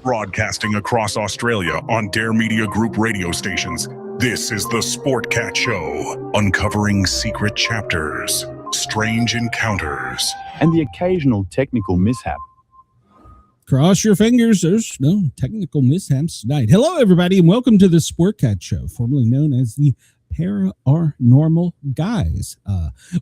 Broadcasting across Australia on Dare Media Group radio stations, this is the Sportcat Show, uncovering secret chapters, strange encounters, and the occasional technical mishap. Cross your fingers, there's no technical mishaps tonight. Hello, everybody, and welcome to the Sportcat Show, formerly known as the Paranormal Guys.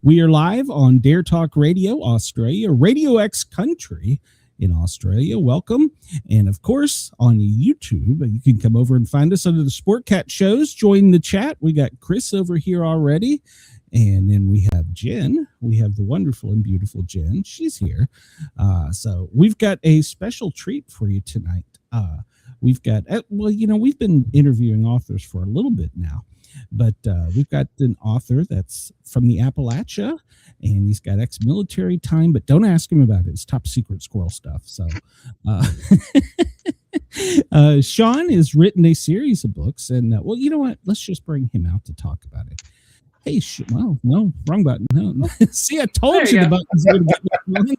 We are live on Dare Talk Radio, Australia, Radio X Country in Australia. Welcome. And of course, on YouTube, you can come over and find us under the Sportcat Shows. Join the chat. We got Chris over here already. And then we have Jen. We have the wonderful and beautiful Jen. She's here. So we've got a special treat for you tonight. We've got, we've been interviewing authors for a little bit now, but we've got an author that's from the Appalachia, and he's got ex-military time, but don't ask him about his top secret squirrel stuff. So Shawn has written a series of books, and you know what? Let's just bring him out to talk about it. Hey, well, no, wrong button. No. See, I told you the button's going to get me.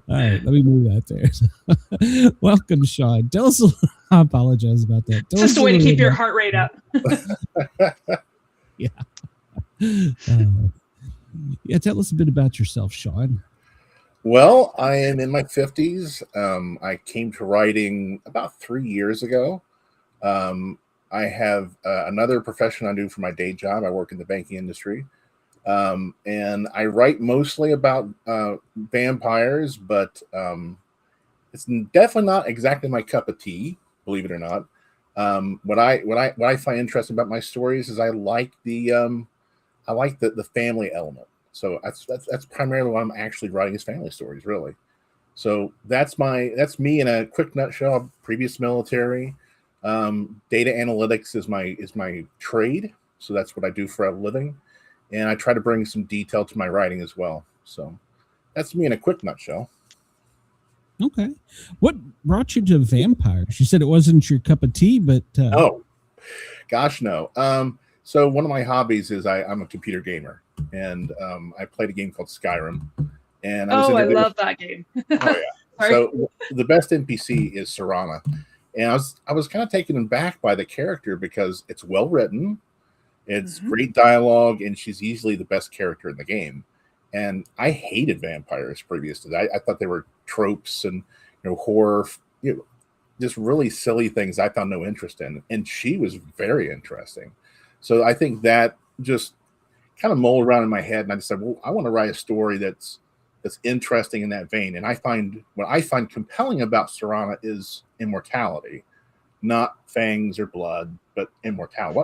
All right, let me move that there. Welcome, Shawn. Tell us I apologize about that. It's just a way to keep your heart rate up. Yeah. Tell us a bit about yourself, Shawn. Well, I am in my 50s. I came to writing about 3 years ago. I have another profession I do for my day job. I work in the banking industry. And I write mostly about vampires, but it's definitely not exactly my cup of tea, believe it or not. What I find interesting about my stories is I like the family element. So that's primarily why I'm actually writing these family stories, really. So that's me in a quick nutshell. Previous military, data analytics is my trade. So that's what I do for a living. And I try to bring some detail to my writing as well. So that's me in a quick nutshell. Okay. What brought you to vampires? You said it wasn't your cup of tea, but... Oh, gosh, no. So one of my hobbies is I'm a computer gamer. And I played a game called Skyrim. And I love that game. Oh, yeah. So the best NPC is Serana. And I was kind of taken aback by the character because it's well written. It's great dialogue, and she's easily the best character in the game. And I hated vampires previous to that. I thought they were tropes and horror, just really silly things I found no interest in. And she was very interesting. So I think that just kind of mulled around in my head, and I decided, well, I want to write a story that's interesting in that vein. And what I find compelling about Serana is immortality, not fangs or blood, but immortality.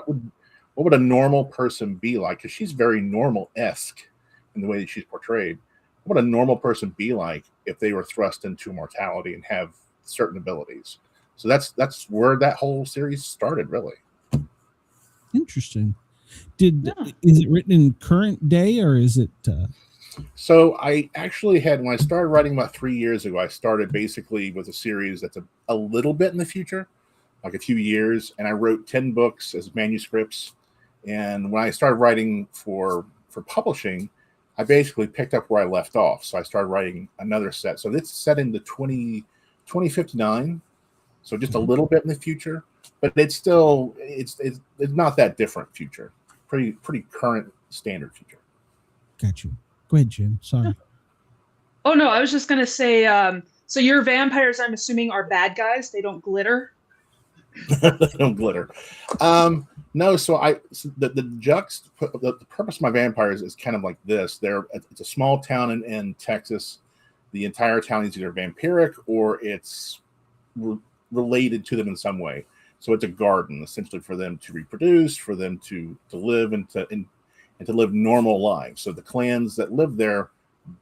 What would a normal person be like? Because she's very normal-esque in the way that she's portrayed. What would a normal person be like if they were thrust into immortality and have certain abilities? So that's where that whole series started, really. Interesting. Is it written in current day, or is it? So I actually when I started writing about 3 years ago, I started basically with a series that's a little bit in the future, like a few years, and I wrote 10 books as manuscripts. And when I started writing for publishing, I basically picked up where I left off. So I started writing another set. So it's set into 2059. So just a little bit in the future, but it's still it's not that different future. Pretty current standard future. Got you. Go ahead, Jen. Sorry. Oh no, I was just gonna say. So your vampires, I'm assuming, are bad guys. They don't glitter. They don't glitter. No, so the purpose of my vampires is kind of like this. It's a small town in Texas. The entire town is either vampiric or it's related to them in some way. So it's a garden essentially for them to reproduce, for them to live and to live normal lives. So the clans that live there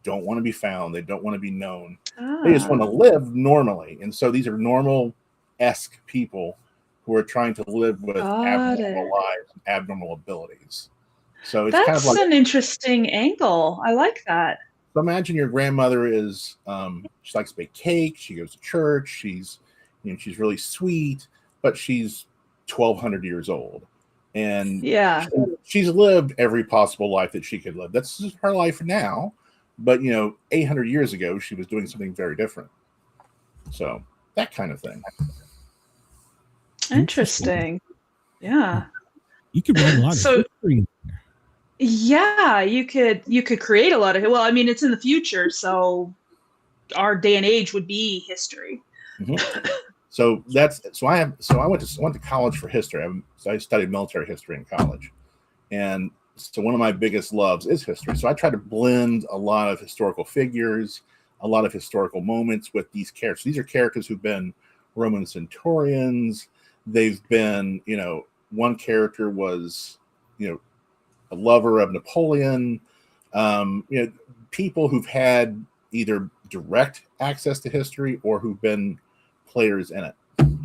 don't want to be found. They don't want to be known. They just want to live normally. And so these are normal-esque people who are trying to live with abnormal lives, abnormal abilities. So it's kind of like an interesting angle. I like that. So imagine your grandmother is she likes to bake cake, she goes to church, she's really sweet, but she's 1,200 years old. And she's lived every possible life that she could live. That's just her life now. But 800 years ago, she was doing something very different. So that kind of thing. Interesting. Yeah. You could write a lot of history. Yeah, you could create a lot of. Well, I mean, it's in the future, so our day and age would be history. Mm-hmm. So I went to college for history. I studied military history in college, and so one of my biggest loves is history. So I try to blend a lot of historical figures, a lot of historical moments with these characters. These are characters who've been Roman centurions. They've been, one character was, a lover of Napoleon. People who've had either direct access to history or who've been players in it.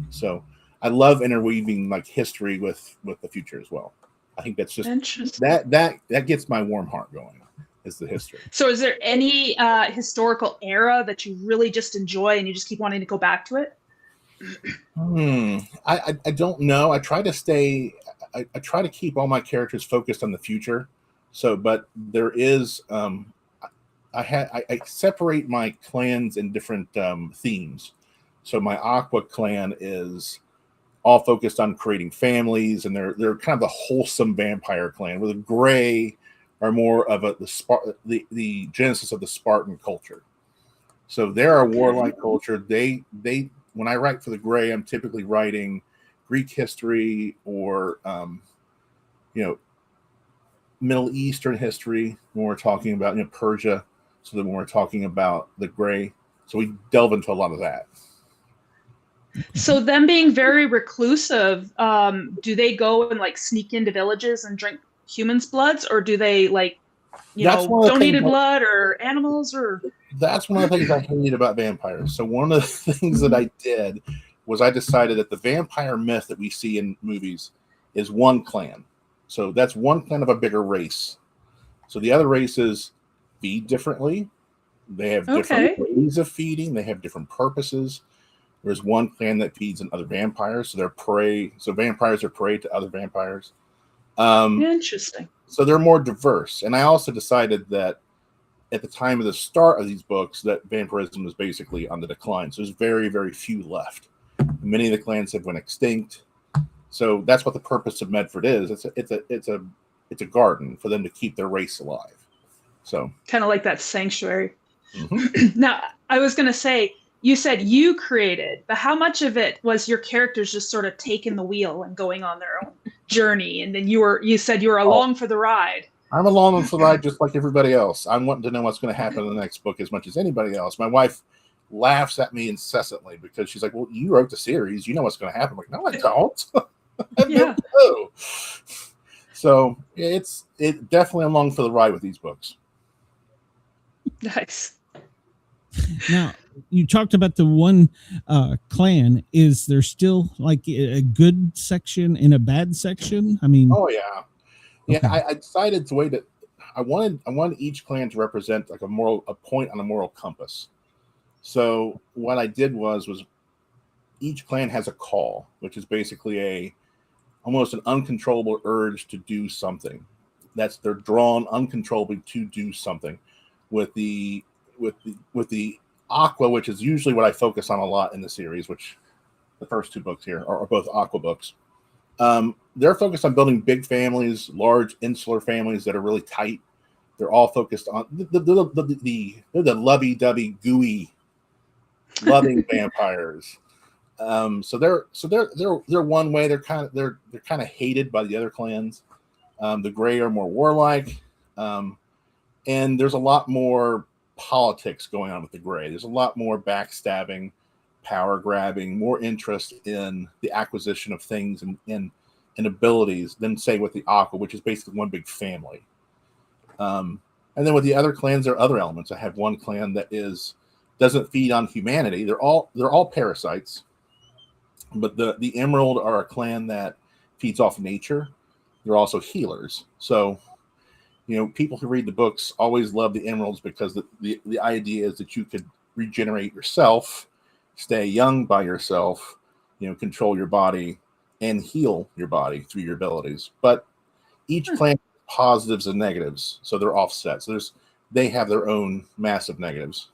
So I love interweaving like history with the future as well. I think that's just that gets my warm heart going, is the history. So is there any historical era that you really just enjoy and you just keep wanting to go back to it? I don't know. I try to keep all my characters focused on the future. So, but there is I separate my clans in different themes. So my Aqua clan is all focused on creating families, and they're kind of the wholesome vampire clan, where the Gray are more of the genesis of the Spartan culture. So they're a warlike culture. They when I write for the Gray, I'm typically writing Greek history or Middle Eastern history when we're talking about Persia. So then when we're talking about the Gray, so we delve into a lot of that. So them being very reclusive, do they go and like sneak into villages and drink humans' bloods, or do they donated blood or animals? Or that's one of the things I hate about vampires. So one of the things that I did was I decided that the vampire myth that we see in movies is one clan. So that's one clan of a bigger race. So the other races feed differently. They have different ways of feeding. They have different purposes. There's one clan that feeds on other vampires, so they're prey. So vampires are prey to other vampires. Interesting. So they're more diverse. And I also decided that at the time of the start of these books, that vampirism was basically on the decline. So there's very, very few left. Many of the clans have went extinct. So that's what the purpose of Medford is. It's a garden for them to keep their race alive. So kind of like that sanctuary. Mm-hmm. Now, I was going to say, you said you created, but how much of it was your characters just sort of taking the wheel and going on their own journey? And then you said you were along for the ride. I'm along for the ride just like everybody else. I'm wanting to know what's going to happen in the next book as much as anybody else. My wife laughs at me incessantly because she's like, well, you wrote the series. You know what's going to happen. I'm like, no, I don't. Yeah. So it's definitely along for the ride with these books. Nice. Now, you talked about the one clan. Is there still like a good section and a bad section? I mean, oh yeah, yeah. Okay. I decided the way that I wanted each clan to represent like a point on a moral compass. So what I did was each clan has a call, which is basically almost an uncontrollable urge to do something. They're drawn uncontrollably to do something. With the Aqua, which is usually what I focus on a lot in the series, which the first two books here are both Aqua books. They're focused on building big families, large insular families that are really tight. They're all focused on they're the lovey-dovey, gooey, loving vampires. So they're one way. They're kind of hated by the other clans. The Gray are more warlike, and there's a lot more politics going on with the Gray. There's a lot more backstabbing, power grabbing, more interest in the acquisition of things and abilities than, say, with the Aqua, which is basically one big family. And then with the other clans, there are other elements. I have one clan that doesn't feed on humanity. They're all parasites, but the Emerald are a clan that feeds off nature. They're also healers. So, people who read the books always love the Emeralds because the idea is that you could regenerate yourself, stay young by yourself, control your body and heal your body through your abilities. But each clan has positives and negatives, so they're offset. So they have their own massive negatives.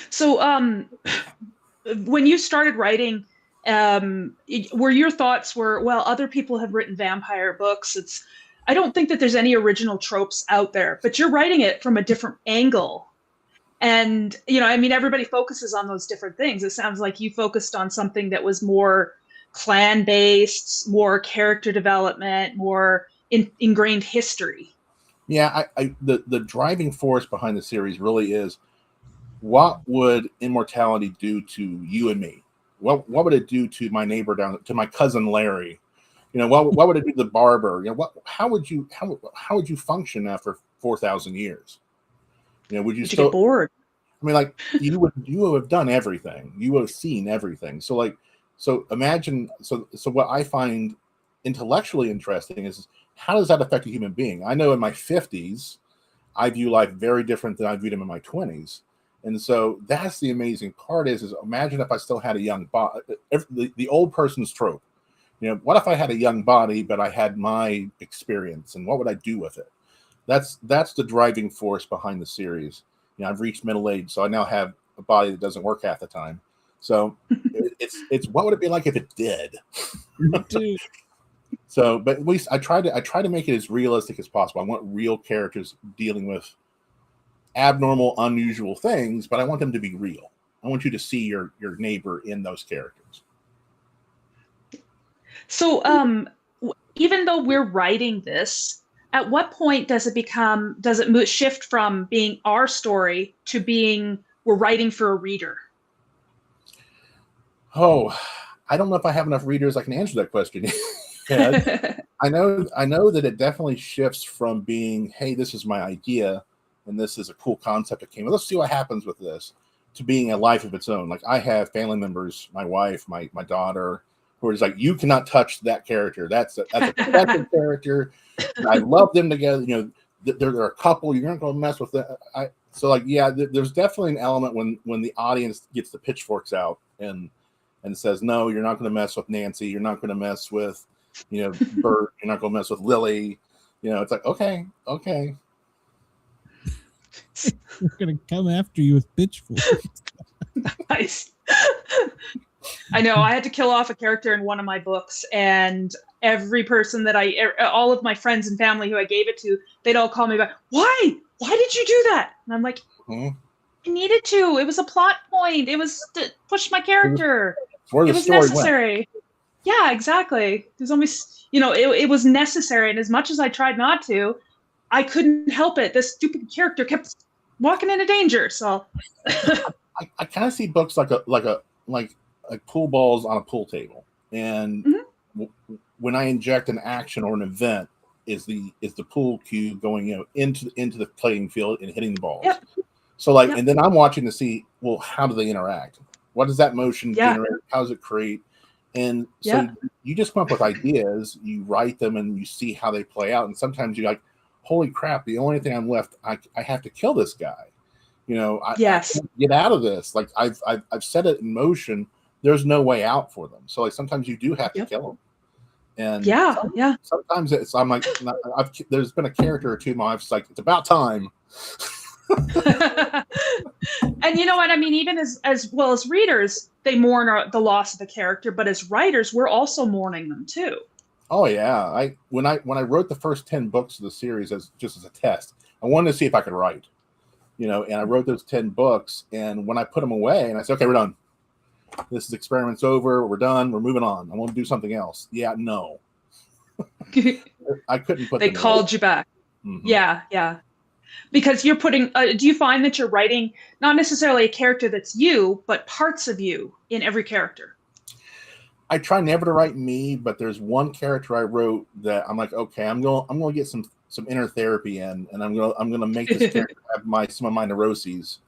So when you started writing, were your thoughts well, other people have written vampire books. I don't think that there's any original tropes out there, but you're writing it from a different angle. And, everybody focuses on those different things. It sounds like you focused on something that was more clan-based, more character development, more ingrained history. Yeah, the driving force behind the series really is, what would immortality do to you and me? What would it do to my neighbor to my cousin Larry? What would it do to the barber? How would you function after 4,000 years? Would you still get bored? I mean, like, you would have done everything. You would have seen everything. So imagine. So what I find intellectually interesting is, how does that affect a human being? I know in my 50s, I view life very different than I viewed him in my 20s. And so that's the amazing part is imagine if I still had a young body, the old person's trope. What if I had a young body, but I had my experience, and what would I do with it? That's the driving force behind the series. I've reached middle age, so I now have a body that doesn't work half the time. So it's what would it be like if it did? So, but at least I try to make it as realistic as possible. I want real characters dealing with abnormal, unusual things, but I want them to be real. I want you to see your neighbor in those characters. So, even though we're writing this, at what point does it shift from being our story to being we're writing for a reader? Oh, I don't know if I have enough readers I can answer that question. I know that it definitely shifts from being, hey, this is my idea and this is a cool concept that came. Let's see what happens with this, to being a life of its own. Like, I have family members, my wife, my daughter, who are just like, you cannot touch that character. That's a special character. I love them together. They're a couple. You're not going to mess with that. There's definitely an element when the audience gets the pitchforks out and says, no, you're not going to mess with Nancy. You're not going to mess with, Bert. You're not going to mess with Lily. It's like, okay. We're going to come after you with pitchforks. Nice. I know. I had to kill off a character in one of my books, and every person all of my friends and family who I gave it to, they'd all call me back. Why did you do that? And I'm like, I needed to. It was a plot point. It was to push my character. It was necessary. Yeah, exactly. There's always, it was necessary. And as much as I tried not to, I couldn't help it. This stupid character kept walking into danger. So I kind of see books like pool balls on a pool table. And when I inject an action or an event, is the pool cue going into the playing field and hitting the balls. Yep. So and then I'm watching to see, well, how do they interact? What does that motion generate? How does it create? And so you just come up with ideas, you write them, and you see how they play out. And sometimes you're like, holy crap, the only thing I'm left, I have to kill this guy. I can't get out of this. Like, I've set it in motion. There's no way out for them. So sometimes you do have to kill them. And sometimes I'm like, there's been a character or two, my wife's like, it's about time. And you know what I mean? Even as well as readers, they mourn the loss of a character, but as writers, we're also mourning them too. Oh yeah. When I wrote the first 10 books of the series as a test, I wanted to see if I could write. And I wrote those 10 books, and when I put them away and I said, okay, we're done. This experiment's over. We're done. We're moving on. I want to do something else. Yeah, no. I couldn't put They called you back. Mm-hmm. Yeah. Because you're putting, do you find that you're writing not necessarily a character that's you, but parts of you in every character? I try never to write me, but there's one character I wrote that I'm like, okay, I'm going to get some inner therapy in, and I'm going to make this character have some of my neuroses,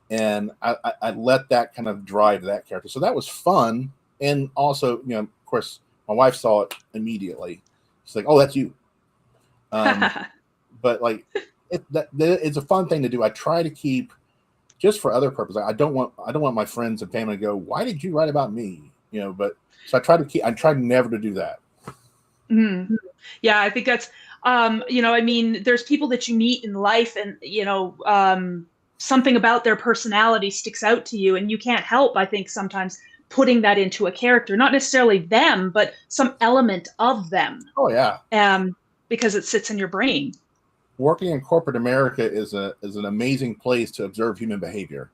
and I let that kind of drive that character. So that was fun, and also, of course, my wife saw it immediately. She's like, "Oh, that's you." But like, it's a fun thing to do. I try to keep, just for other purposes. I don't want my friends and family to go, "Why did you write about me?" But so I try never to do that. Mm-hmm. Yeah, I think that's, there's people that you meet in life, and something about their personality sticks out to you, and you can't help, I think, sometimes putting that into a character, not necessarily them, but some element of them. Oh yeah. Because it sits in your brain. Working in corporate America is an amazing place to observe human behavior.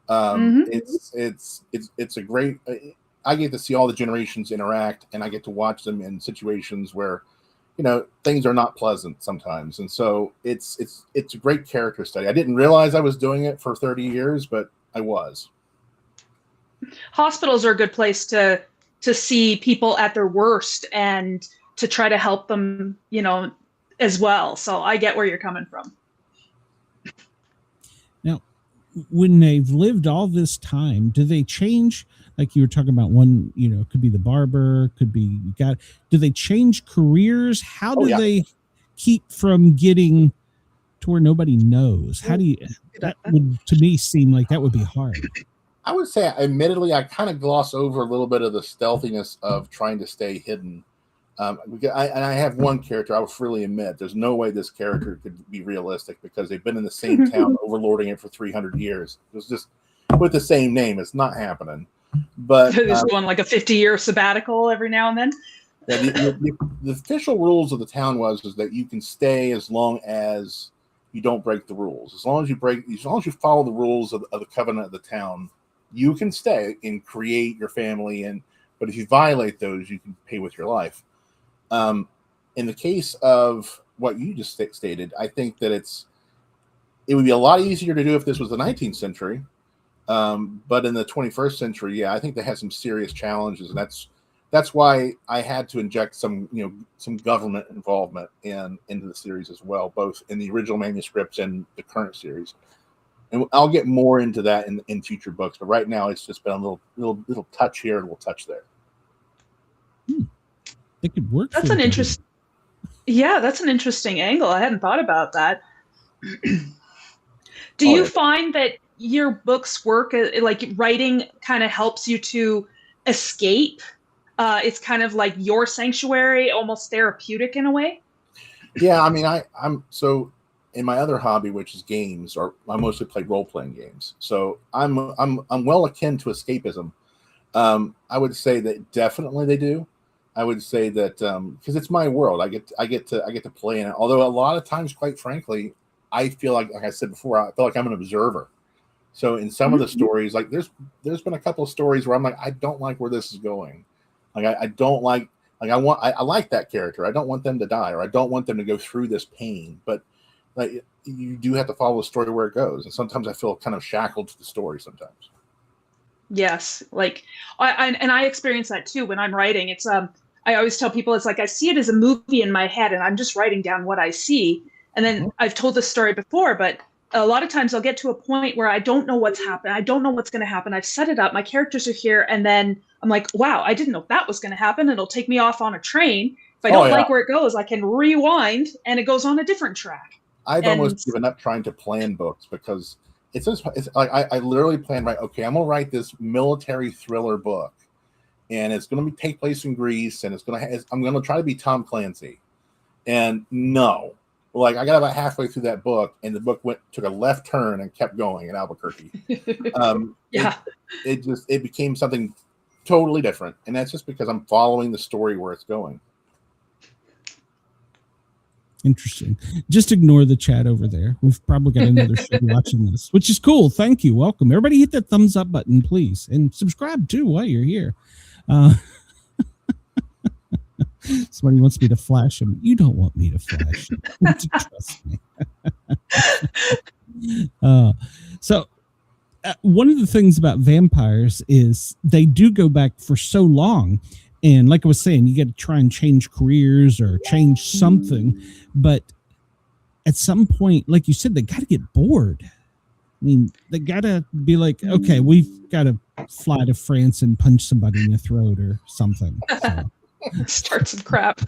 It's a great. I get to see all the generations interact, and I get to watch them in situations where, things are not pleasant sometimes, and so it's a great character study. I didn't realize I was doing it for 30 years, but I was. Hospitals are a good place to see people at their worst and to try to help them, as well. So I get where you're coming from. Now, when they've lived all this time, do they change? Like you were talking about, one, could be the barber, could be do they change careers? How do they keep from getting to where nobody knows? How do you, that would, to me, seem like that would be hard. I would say, admittedly, I kind of gloss over a little bit of the stealthiness of trying to stay hidden. I have one character I will freely admit there's no way this character could be realistic, because they've been in the same town overlording it for 300 years. It was just with the same name. It's not happening. But there's going like a 50-year sabbatical every now and then. The official rules of the town was that you can stay as long as you don't break the rules. As long as you follow the rules of the covenant of the town, you can stay and create your family. But if you violate those, you can pay with your life. In the case of what you just stated, I think that it would be a lot easier to do if this was the 19th century. But in the 21st century, I think they had some serious challenges, and that's why I had to inject some government involvement into the series as well, both in the original manuscripts and the current series. And I'll get more into that in future books. But right now, it's just been a little touch here, a little touch there. It could work. That's an interesting. Yeah, that's an interesting angle. I hadn't thought about that. Do you find that your books work, like writing kind of helps you to escape? It's kind of like your sanctuary, almost therapeutic in a way. Yeah, I mean, I'm so in my other hobby, which is games, or I mostly play role-playing games. So I'm well akin to escapism. I would say that definitely they do. I would say that because it's my world, I get to play in it. Although a lot of times, quite frankly, I feel like I said before, I feel like I'm an observer. So in some of the stories, like there's been a couple of stories where I'm like, I don't like where this is going. Like I don't like I like that character. I don't want them to die, or I don't want them to go through this pain. But like you do have to follow the story where it goes, and sometimes I feel kind of shackled to the story sometimes. Yes, like I experience that too when I'm writing. It's I always tell people it's like I see it as a movie in my head, and I'm just writing down what I see. And then I've told this story before, but a lot of times I'll get to a point where I don't know what's happened. I don't know what's going to happen. I've set it up. My characters are here. And then I'm like, wow, I didn't know that was going to happen. It'll take me off on a train. If I don't like where it goes, I can rewind and it goes on a different track. I've almost given up trying to plan books because it's like I literally planned, right, okay, I'm going to write this military thriller book. And it's going to take place in Greece. And I'm going to try to be Tom Clancy. And no. Like I got about halfway through that book, and the book took a left turn and kept going in Albuquerque. It became something totally different, and that's just because I'm following the story where it's going. Interesting. Just ignore the chat over there. We've probably got another show watching this, which is cool. Thank you. Welcome. Everybody hit that thumbs up button, please, and subscribe too while you're here. Somebody wants me to flash him. You don't want me to flash him. Trust me. So one of the things about vampires is they do go back for so long. And like I was saying, you got to try and change careers or change something. But at some point, like you said, they got to get bored. I mean, they got to be like, okay, we've got to fly to France and punch somebody in the throat or something. So. Start some crap.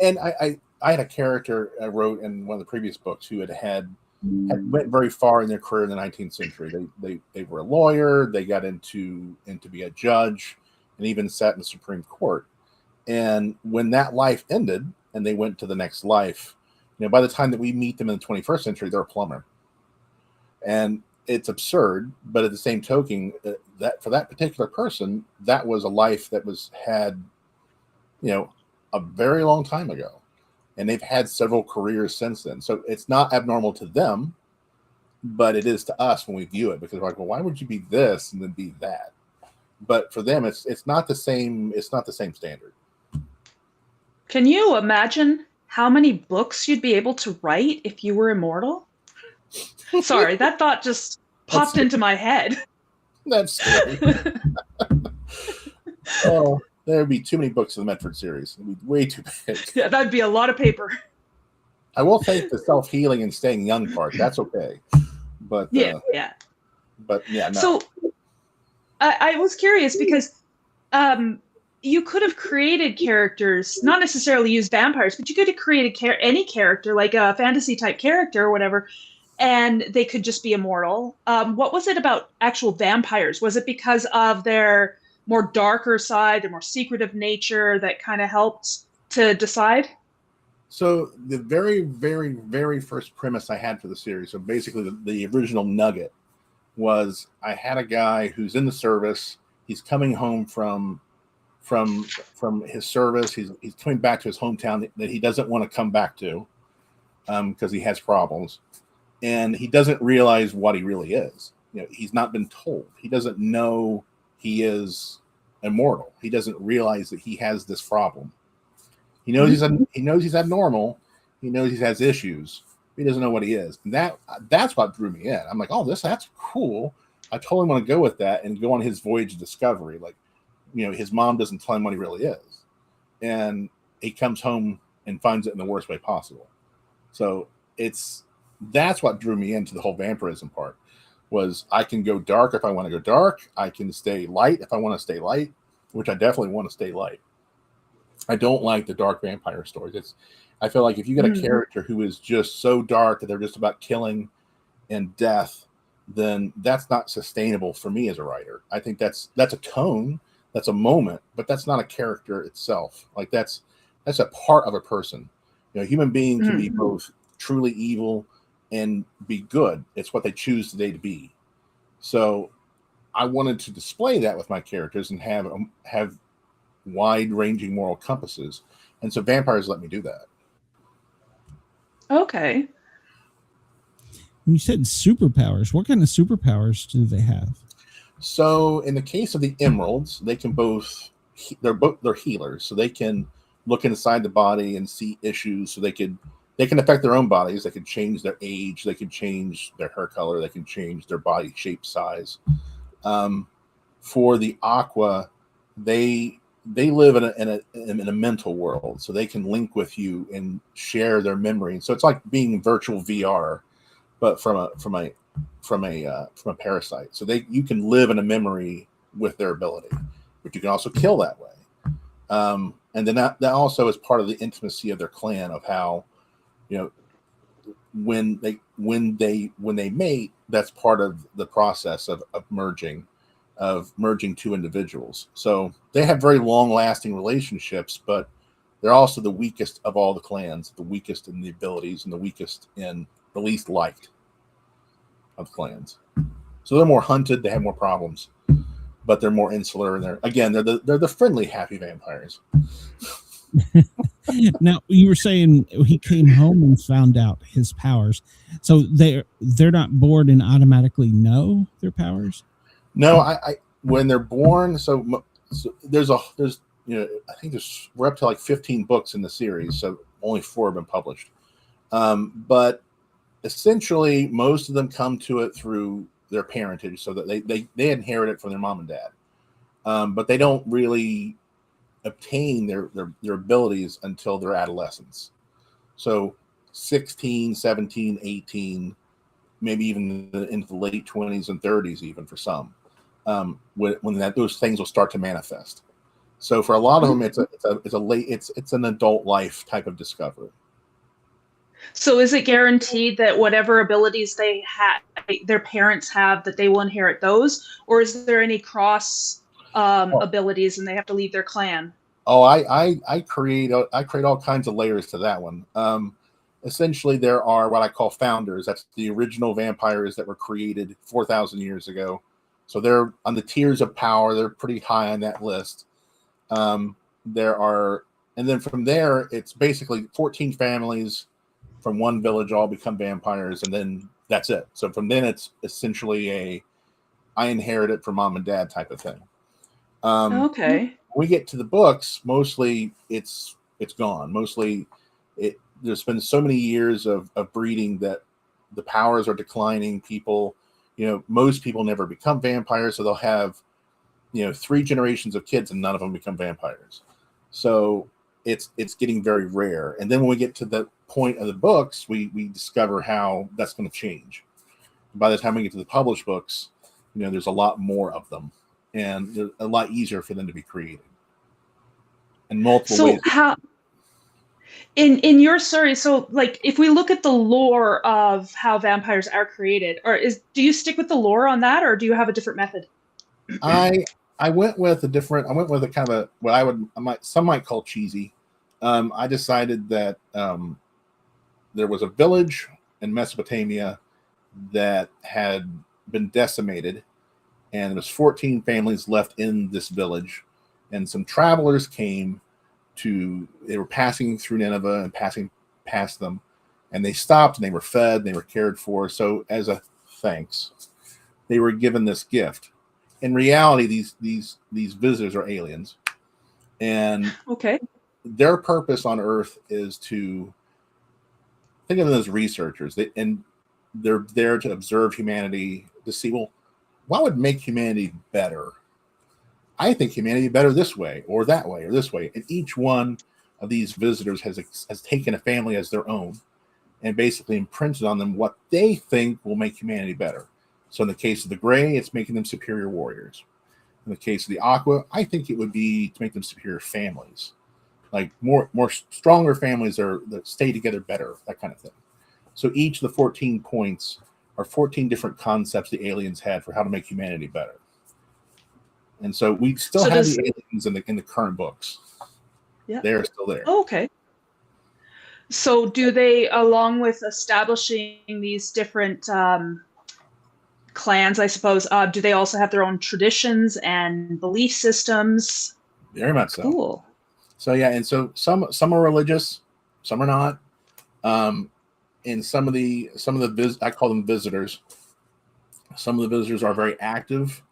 And I had a character I wrote in one of the previous books who had went very far in their career in the 19th century. They were a lawyer. They got into be a judge, and even sat in the Supreme Court. And when that life ended, and they went to the next life, by the time that we meet them in the 21st century, they're a plumber. And it's absurd, but at the same token, that for that particular person, that was a life that had a very long time ago, and they've had several careers since then. So it's not abnormal to them, but it is to us when we view it, because we're like, well, why would you be this and then be that? But for them, it's not the same. It's not the same standard. Can you imagine how many books you'd be able to write if you were immortal? Sorry, that thought just popped into my head. That's scary. Oh, there'd be too many books in the Medford series. It'd be way too big. Yeah, that'd be a lot of paper. I will take the self-healing and staying young part. That's okay. But yeah. But yeah, no. So I was curious because you could have created characters, not necessarily use vampires, but you could have created any character, like a fantasy type character or whatever, and they could just be immortal. What was it about actual vampires? Was it because of their more darker side, their more secretive nature that kind of helped to decide? So the very, very, very first premise I had for the series, so basically the original nugget, was I had a guy who's in the service. He's coming home from his service. He's coming back to his hometown that he doesn't want to come back to because he has problems, and he doesn't realize what he really is. He's not been told. He doesn't know he is immortal. He doesn't realize that he has this problem. He knows he's abnormal. He knows he has issues. He doesn't know what he is. And that's what drew me in. I'm like, oh, that's cool. I totally want to go with that and go on his voyage of discovery. Like, his mom doesn't tell him what he really is. And he comes home and finds it in the worst way possible. So that's what drew me into the whole vampirism part, was I can go dark if I want to go dark. I can stay light if I want to stay light, which I definitely want to stay light. I don't like the dark vampire stories. I feel like if you get a character who is just so dark that they're just about killing and death, then that's not sustainable for me as a writer. I think that's a tone, that's a moment, but that's not a character itself. Like that's a part of a person. A human being can be both truly evil and be good. It's what they choose today to be. So I wanted to display that with my characters and have wide-ranging moral compasses. And so vampires let me do that. Okay. You said superpowers. What kind of superpowers do they have? So in the case of the emeralds, they can they're healers. So they can look inside the body and see issues. So they can affect their own bodies. They can change their age. They can change their hair color. They can change their body shape, size. For the aqua, they live in a mental world, so they can link with you and share their memory. So it's like being virtual VR, but from a parasite. So you can live in a memory with their ability, but you can also kill that way. And then that also is part of the intimacy of their clan, of how, when they mate, that's part of the process of merging two individuals. So they have very long-lasting relationships, but they're also the weakest of all the clans, the weakest in the abilities and the weakest in the least liked of clans. So they're more hunted, they have more problems, but they're more insular, and they're the friendly, happy vampires. Now, you were saying he came home and found out his powers. So they're not bored and automatically know their powers? No, I when they're born, so there's I think we're up to like 15 books in the series, so only 4 have been published. But essentially, most of them come to it through their parentage, so that they inherit it from their mom and dad, but they don't really obtain their abilities until their adolescence. So 16, 17, 18, maybe even into the late 20s and 30s, even for some, when those things will start to manifest. So for a lot of them, it's an adult life type of discovery. So is it guaranteed that whatever abilities their parents have, that they will inherit those, or is there any cross abilities and they have to leave their clan? Oh, I create all kinds of layers to that one. Essentially, there are what I call founders. That's the original vampires that were created 4,000 years ago. So they're on the tiers of power. They're pretty high on that list. There are, and then from there, it's basically 14 families from one village all become vampires, and then that's it. So from then, it's essentially I inherit it from mom and dad type of thing. Okay. When we get to the books, mostly it's gone. Mostly there's been so many years of breeding that the powers are declining. People, most people never become vampires, so they'll have 3 generations of kids and none of them become vampires. So it's getting very rare. And then when we get to the point of the books, we discover how that's going to change. By the time we get to the published books, there's a lot more of them, and they're a lot easier for them to be created in multiple ways. So how in your story, so like if we look at the lore of how vampires are created, do you stick with the lore on that, or do you have a different method? I went with a kind of what some might call cheesy. I decided that there was a village in Mesopotamia that had been decimated, and there was 14 families left in this village, and some travelers came they were passing through Nineveh and passing past them, and they stopped and they were fed and they were cared for. So as a thanks, they were given this gift. In reality, these visitors are aliens, and their purpose on Earth is to think of them as researchers. They're there to observe humanity, to see, well, what would make humanity better? I think humanity better this way or that way or this way. And each one of these visitors has taken a family as their own and basically imprinted on them what they think will make humanity better. So in the case of the gray, it's making them superior warriors. In the case of the aqua, I think it would be to make them superior families, like more stronger families that stay together better, that kind of thing. So each of the 14 points are 14 different concepts the aliens had for how to make humanity better. And so we still have the aliens in the current books. Yeah, they're still there. Oh, okay. So do they, along with establishing these different clans, I suppose, do they also have their own traditions and belief systems? Very much so. Cool. So yeah, and so some are religious, some are not. And some of the I call them visitors. Some of the visitors are very active,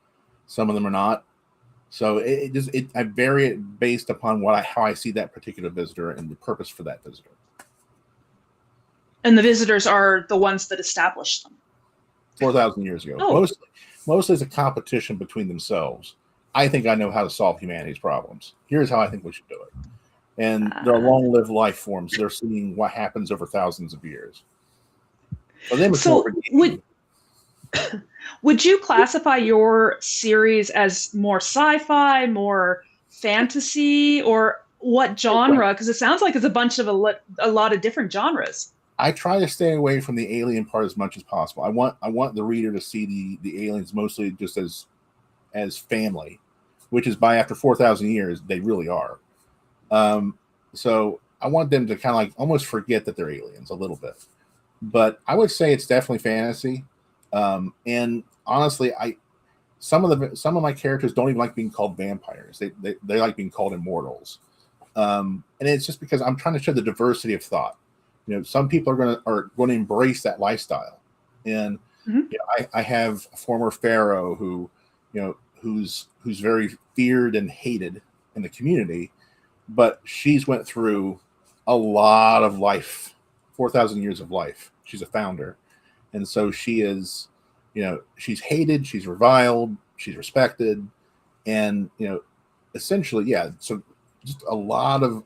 some of them are not. So I vary it based upon how I see that particular visitor and the purpose for that visitor. And the visitors are the ones that established them 4,000 years ago. Oh. Mostly it's a competition between themselves. I think I know how to solve humanity's problems. Here's how I think we should do it. And they're long-lived life forms. They're seeing what happens over thousands of years. So would you classify your series as more sci-fi, more fantasy, or what genre? Because it sounds like it's a bunch of a lot of different genres. I try to stay away from the alien part as much as possible. I want the reader to see the aliens mostly just as family, which is after 4,000 years they really are. So I want them to kind of like almost forget that they're aliens a little bit. But I would say it's definitely fantasy. And honestly, some of my characters don't even like being called vampires. They like being called immortals. And it's just because I'm trying to show the diversity of thought. Some people are going to embrace that lifestyle. And I have a former pharaoh who's very feared and hated in the community, but she's went through a lot of life, 4,000 years of life. she's a founder, and so she is, she's hated, she's reviled, she's respected, and essentially, yeah. So just a lot of,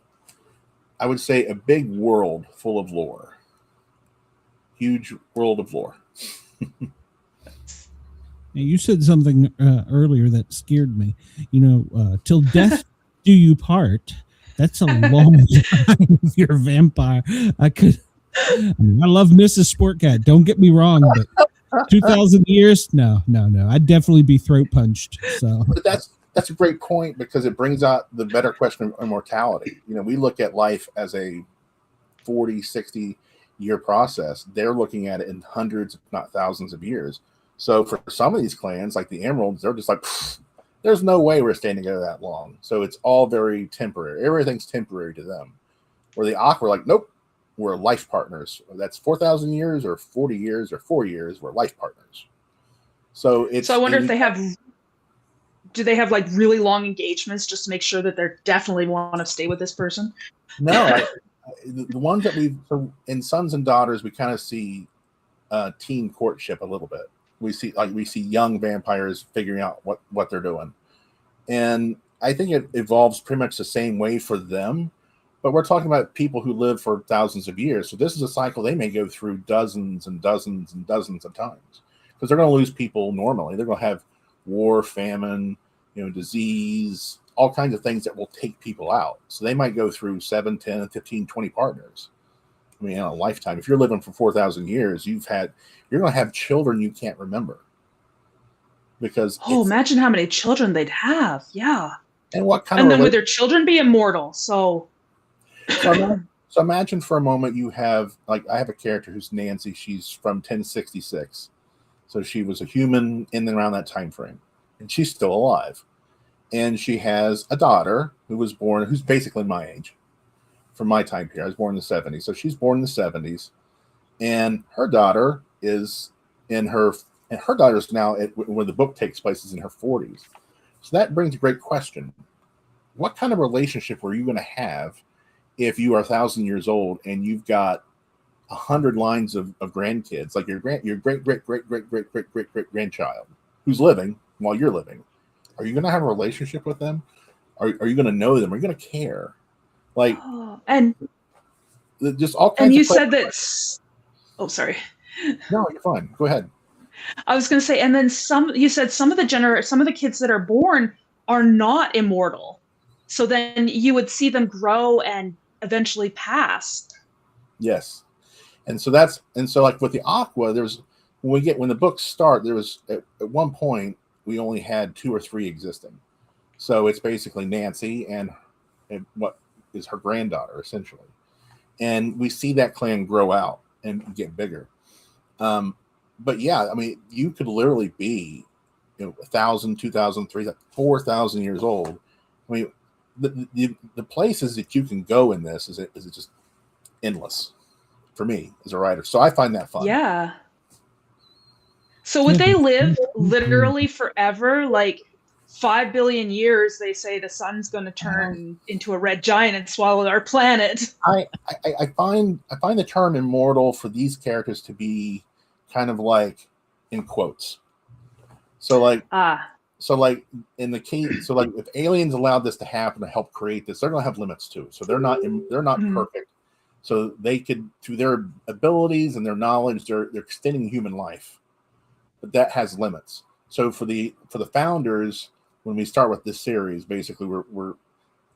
I would say, a big world full of lore, huge world of lore. You said something earlier that scared me. Till death do you part. That's a long time if you're a vampire. I love Mrs. Sportcat. Don't get me wrong, but 2,000 years? No. I'd definitely be throat punched. So, but that's a great point, because it brings out the better question of immortality. We look at life as a 40, 60-year process. They're looking at it in hundreds, if not thousands of years. So for some of these clans, like the Emeralds, they're just like, there's no way we're staying together that long. So it's all very temporary. Everything's temporary to them. Where the Aqua are like, nope, we're life partners. That's 4,000 years or 40 years or 4 years. We're life partners. So I wonder if do they have like really long engagements just to make sure that they're definitely want to stay with this person? No, the ones that in Sons and Daughters, we kind of see teen courtship a little bit. We see young vampires figuring out what they're doing. And I think it evolves pretty much the same way for them, but we're talking about people who live for thousands of years. So this is a cycle they may go through dozens and dozens and dozens of times, because they're going to lose people normally. They're going to have war, famine, disease, all kinds of things that will take people out. So they might go through 7, 10, 15, 20 partners. In a lifetime. If you're living for 4,000 years, you're going to have children you can't remember. Because imagine how many children they'd have. Yeah. And what kind and then would their children be immortal? So imagine for a moment you have, like, I have a character who's Nancy. She's from 1066. So she was a human in and around that time frame, and she's still alive. And she has a daughter who was born, who's basically my age. From my time period, I was born in the 70s. So she's born in the 70s, and her daughter is her daughter's now, when the book takes place, is in her 40s. So that brings a great question. What kind of relationship were you going to have if you are 1,000 years old and you've got 100 lines of grandkids, like your great grandchild who's living while you're living? Are you going to have a relationship with them? Are you going to know them? Are you going to care? Like, and just all kinds. And you of said that. Oh, sorry. No, you're fine. Go ahead. I was going to say, and then you said some of the kids that are born are not immortal. So then you would see them grow and eventually pass. Yes. And so like with the Aqua, when the books start, there was at one point we only had 2 or 3 existing. So it's basically Nancy and what is her granddaughter, essentially. And we see that clan grow out and get bigger. But yeah, you could literally be 1,000, 2,000, 3,000, 4,000 years old. The places that you can go in this is just endless for me as a writer. So I find that fun. Yeah. So would they live literally forever? Like 5 billion years, they say the sun's going to turn into a red giant and swallow our planet. I find the term immortal for these characters to be kind of like in quotes. So like in the case, so like if aliens allowed this to happen to help create this, they're going to have limits too. So they're not perfect. So they could, through their abilities and their knowledge, they're extending human life, but that has limits. So for the founders, when we start with this series, basically we're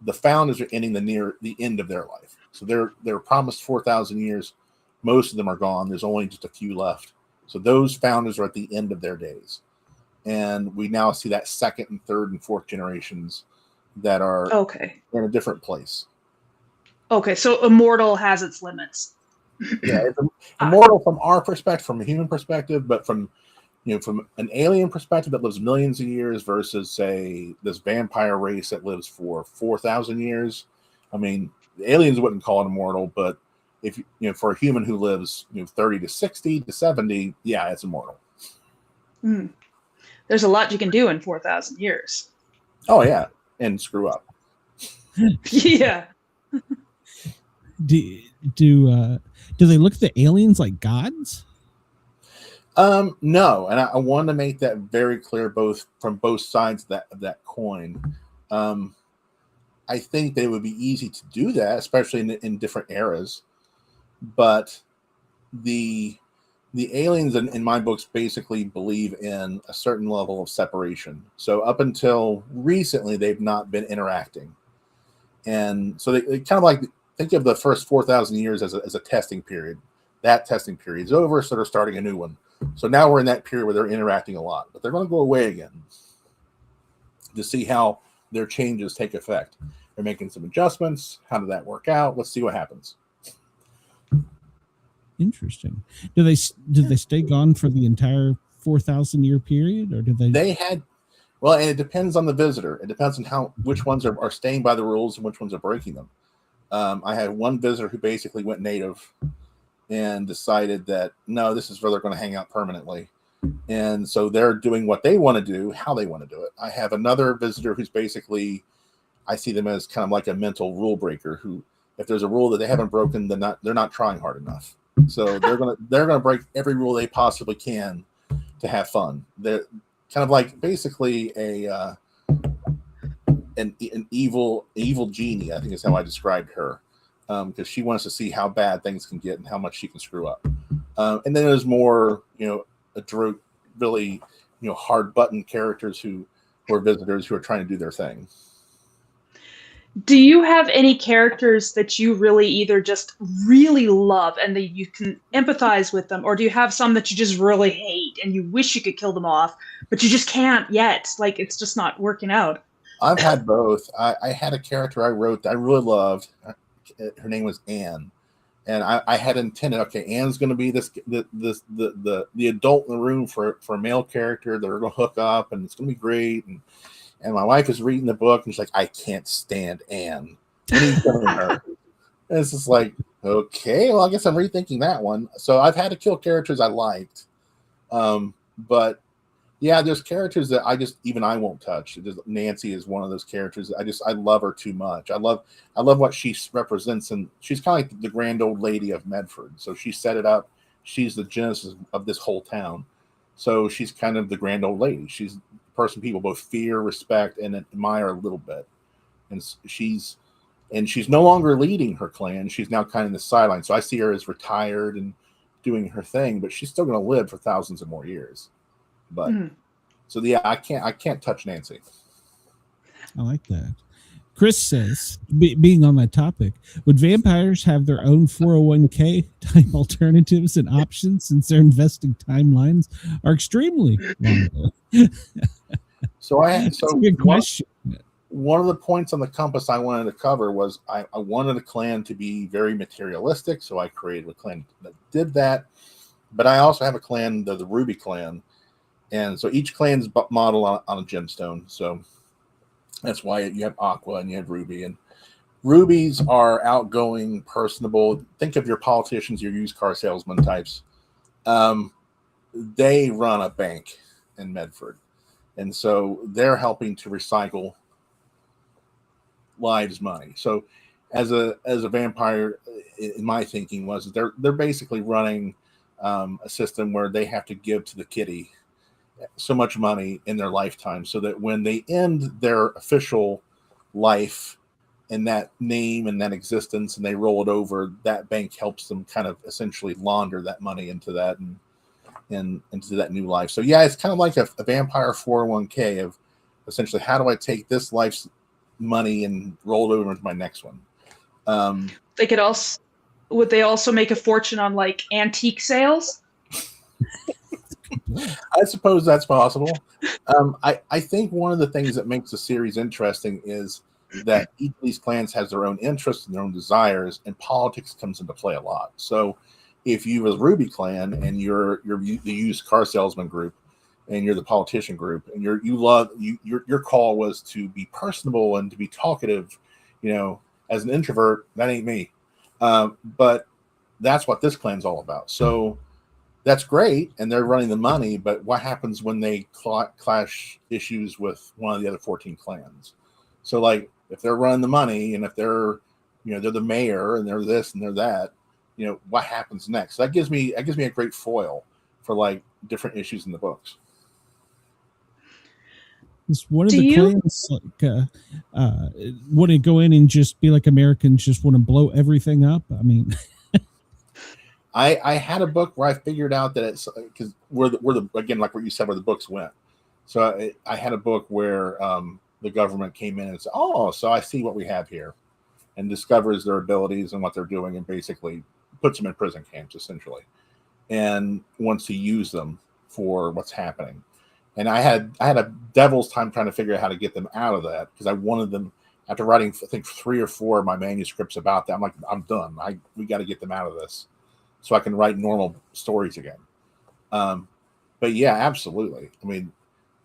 the founders are ending the end of their life. So they're promised 4,000 years. Most of them are gone. There's only just a few left. So those founders are at the end of their days. And we now see that second and third and fourth generations that are in a different place. Okay, so immortal has its limits. Yeah, it's immortal from our perspective, from a human perspective, but from an alien perspective that lives millions of years versus, say, this vampire race that lives for 4,000 years. The aliens wouldn't call it immortal, but if for a human who lives 30 to 60 to 70, yeah, it's immortal. There's a lot you can do in 4,000 years. Oh yeah, and screw up. Yeah. Do they look at the aliens like gods? No, and I want to make that very clear, both from both sides of that coin. I think that it would be easy to do that, especially in different eras. But the aliens in my books basically believe in a certain level of separation. So up until recently, they've not been interacting, and so they kind of like think of the first 4,000 years as a testing period. That testing period is over, so they're starting a new one. So now we're in that period where they're interacting a lot, but they're going to go away again to see how their changes take effect. They're making some adjustments. How did that work out? Let's see what happens. Interesting. Did they stay gone for the entire 4,000 year period, or did they? They had, well, and it depends on the visitor. It depends on which ones are staying by the rules and which ones are breaking them. I had one visitor who basically went native and decided that no, this is where they're going to hang out permanently. And so they're doing what they want to do, how they want to do it. I have another visitor who's basically, I see them as kind of like a mental rule breaker who, if there's a rule that they haven't broken, then they're not trying hard enough. So they're gonna break every rule they possibly can to have fun. They're kind of like basically an evil genie, I think is how I described her. Because she wants to see how bad things can get and how much she can screw up. And then there's more, really, hard button characters who are visitors who are trying to do their thing. Do you have any characters that you really either just really love and that you can empathize with them, or do you have some that you just really hate and you wish you could kill them off, but you just can't yet? Like, it's just not working out. I've had both. I had a character I wrote that I really loved. Her name was Anne, and I had intended, okay, Anne's going to be the adult in the room for a male character. They're going to hook up, and it's going to be great. And my wife is reading the book, and she's like, I can't stand Anne. What are you telling her? And it's just like, okay, well, I guess I'm rethinking that one. So I've had to kill characters I liked, but yeah, there's characters that I won't touch. Nancy is one of those characters. I love her too much. I love what she represents, and she's kind of like the grand old lady of Medford. So she set it up. She's the genesis of this whole town. So she's kind of the grand old lady. She's the person people both fear, respect, and admire a little bit. And she's no longer leading her clan. She's now kind of in the sideline. So I see her as retired and doing her thing, but she's still going to live for thousands of more years. But so yeah, I can't touch Nancy. I like that. Chris says, being on that topic, would vampires have their own 401k type alternatives and options since their investing timelines are extremely long? That's a good question. One of the points on the compass I wanted to cover was I wanted a clan to be very materialistic, so I created a clan that did that. But I also have a clan, the Ruby clan. And so each clan's modeled on a gemstone. So that's why you have Aqua and you have Ruby. And Rubies are outgoing, personable. Think of your politicians, your used car salesman types. They run a bank in Medford. And so they're helping to recycle lives' money. So as a vampire, in my thinking was they're basically running a system where they have to give to the kitty so much money in their lifetime so that when they end their official life and that name and that existence and they roll it over, that bank helps them kind of essentially launder that money into that and into that new life. So yeah, it's kind of like a vampire 401k of essentially how do I take this life's money and roll it over into my next one. Would they also make a fortune on like antique sales? I suppose that's possible. I think one of the things that makes the series interesting is that each of these clans has their own interests and their own desires, and politics comes into play a lot. So if you have a Ruby clan and you're the used car salesman group and you're the politician group and your call was to be personable and to be talkative, as an introvert, that ain't me. But that's what this clan's all about. So that's great, and they're running the money, but what happens when they clash issues with one of the other 14 clans? So, like, if they're running the money and if they're they're the mayor and they're this and they're that. What happens next? So that gives me a great foil for like different issues in the books. Is one of the clans like want to go in and just be like Americans, just want to blow everything up? I mean, I had a book where I figured out that it's because where the again, like what you said, where the books went. So I had a book where the government came in and said, "Oh, so I see what we have here," and discovers their abilities and what they're doing, and basically puts them in prison camps essentially, and wants to use them for what's happening. And I had a devil's time trying to figure out how to get them out of that, because I wanted them, after writing I think 3 or 4 of my manuscripts about that, I'm like, I'm done. We got to get them out of this so I can write normal stories again. But yeah, absolutely. I mean,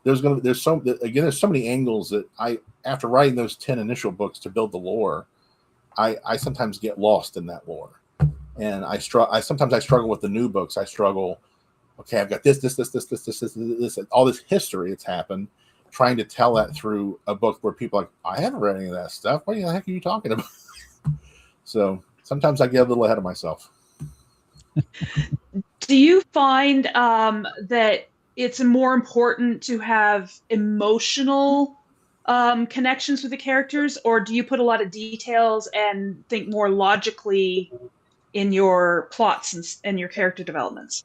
there's so many angles that after writing those 10 initial books to build the lore, I sometimes get lost in that lore, and sometimes I struggle with the new books. I struggle. Okay, I've got this, all this history that's happened, trying to tell that through a book where people are like, I haven't read any of that stuff. What the heck are you talking about? So sometimes I get a little ahead of myself. Do you find that it's more important to have emotional connections with the characters, or do you put a lot of details and think more logically in your plots and your character developments?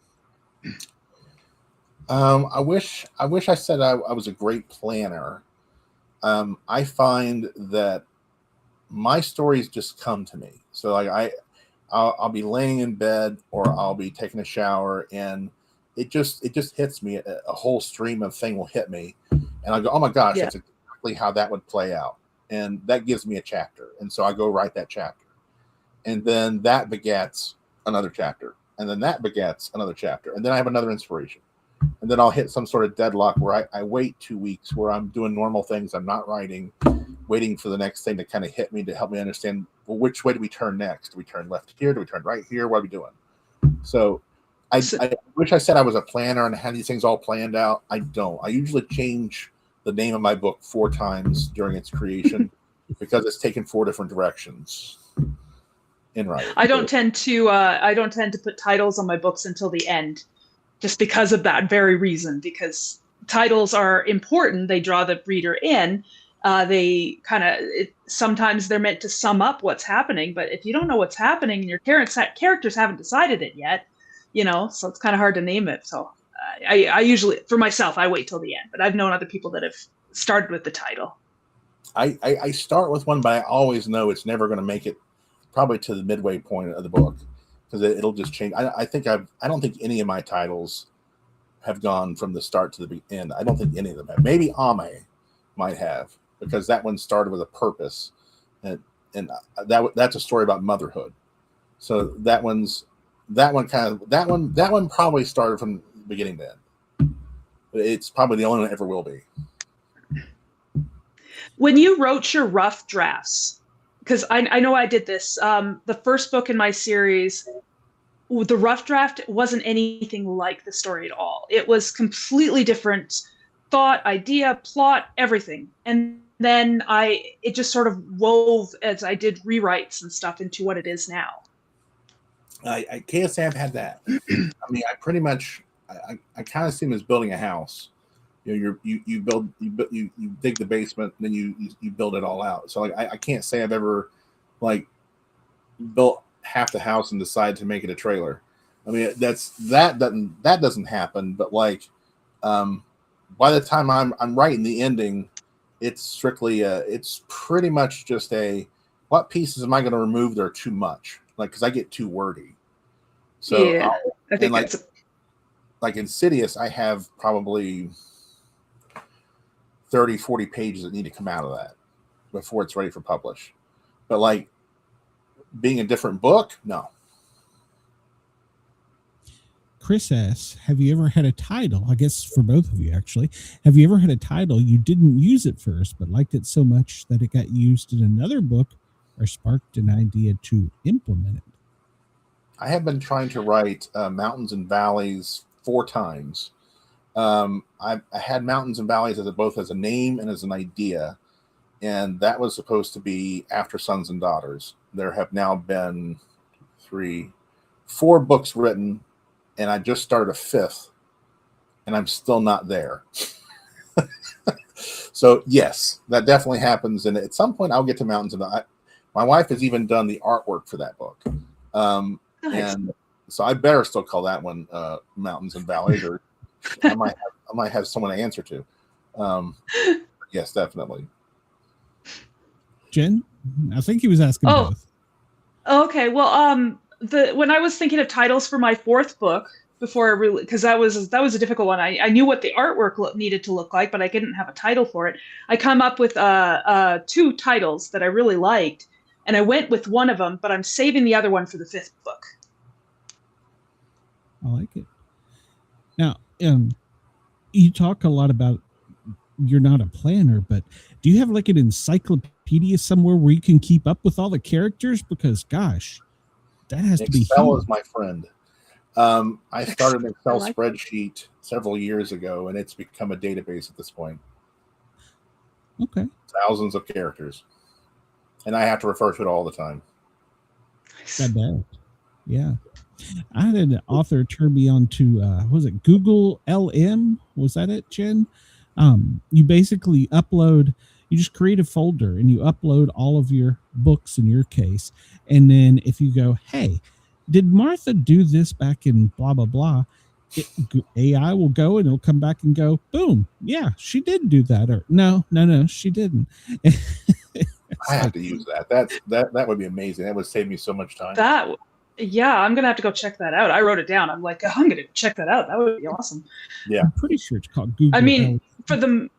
I wish I said I was a great planner. I find that my stories just come to me. So like I'll be laying in bed or I'll be taking a shower, and it just hits me. A whole stream of thing will hit me, and I go, oh my gosh, that's exactly how that would play out, and that gives me a chapter. And so I go write that chapter, and then that begets another chapter. And then that begets another chapter. And then I have another inspiration. And then I'll hit some sort of deadlock where I wait 2 weeks where I'm doing normal things. I'm not writing, waiting for the next thing to kind of hit me to help me understand, well, which way do we turn next? Do we turn left here? Do we turn right here? What are we doing? So I wish I said I was a planner and had these things all planned out. I don't. I usually change the name of my book 4 times during its creation because it's taken 4 different directions. I don't tend to put titles on my books until the end, just because of that very reason. Because titles are important; they draw the reader in. Sometimes they're meant to sum up what's happening, but if you don't know what's happening and your characters haven't decided it yet, so it's kind of hard to name it. So I usually, for myself, I wait till the end. But I've known other people that have started with the title. I start with one, but I always know it's never going to make it probably to the midway point of the book, because it'll just change. I don't think any of my titles have gone from the start to the end. I don't think any of them have. Maybe Ame might have, because that one started with a purpose, and that's a story about motherhood. So that one probably started from beginning to end. It's probably the only one that ever will be. When you wrote your rough drafts, because I know I did this, the first book in my series, the rough draft wasn't anything like the story at all. It was completely different thought, idea, plot, everything. And then it just sort of wove as I did rewrites and stuff into what it is now. KSAB had that. I mean, I pretty much, I kind of see them as building a house. You dig the basement, and then you build it all out. So like I can't say I've ever like built half the house and decided to make it a trailer. I mean, that doesn't happen. But like by the time I'm writing the ending, it's strictly it's pretty much just what pieces am I going to remove that are too much? Like, because I get too wordy. So yeah, I think like Insidious, I have probably 30, 40 pages that need to come out of that before it's ready for publish. But like being a different book, no. Chris asks, have you ever had a title? I guess for both of you, actually. Have you ever had a title you didn't use at first, but liked it so much that it got used in another book or sparked an idea to implement it? I have been trying to write Mountains and Valleys 4 times. I had Mountains and Valleys both as a name and as an idea. and that was supposed to be after Sons and Daughters. There have now been 4 books written, and I just started a 5th, and I'm still not there. So yes, that definitely happens, and at some point I'll get to Mountains. And my wife has even done the artwork for that book, nice. And so I better still call that one Mountains and Valleys, or I might have someone to answer to. Yes, definitely. Jen, I think he was asking both. Okay, well, when I was thinking of titles for my 4th book before because that was a difficult one. I knew what the artwork needed to look like, but I didn't have a title for it. I come up with 2 titles that I really liked, and I went with one of them, but I'm saving the other one for the 5th book. I like it. Now, you talk a lot about you're not a planner, but do you have like an encyclopedia somewhere where you can keep up with all the characters? Because gosh, that has to be huge. Excel is my friend. I started an Excel spreadsheet several years ago, and it's become a database at this point. Okay. Thousands of characters. And I have to refer to it all the time. I bet. Yeah. I had an author turn me on to, was it Google LM? Was that it, Jen? You basically you just create a folder and you upload all of your books in your case. And then if you go, hey, did Martha do this back in blah, blah, blah? AI will go and it'll come back and go, boom. Yeah, she did do that. Or no, she didn't. I have to use that. That would be amazing. That would save me so much time. Yeah, I'm going to have to go check that out. I wrote it down. I'm like, I'm going to check that out. That would be awesome. Yeah. I'm pretty sure it's called Google. I mean, for the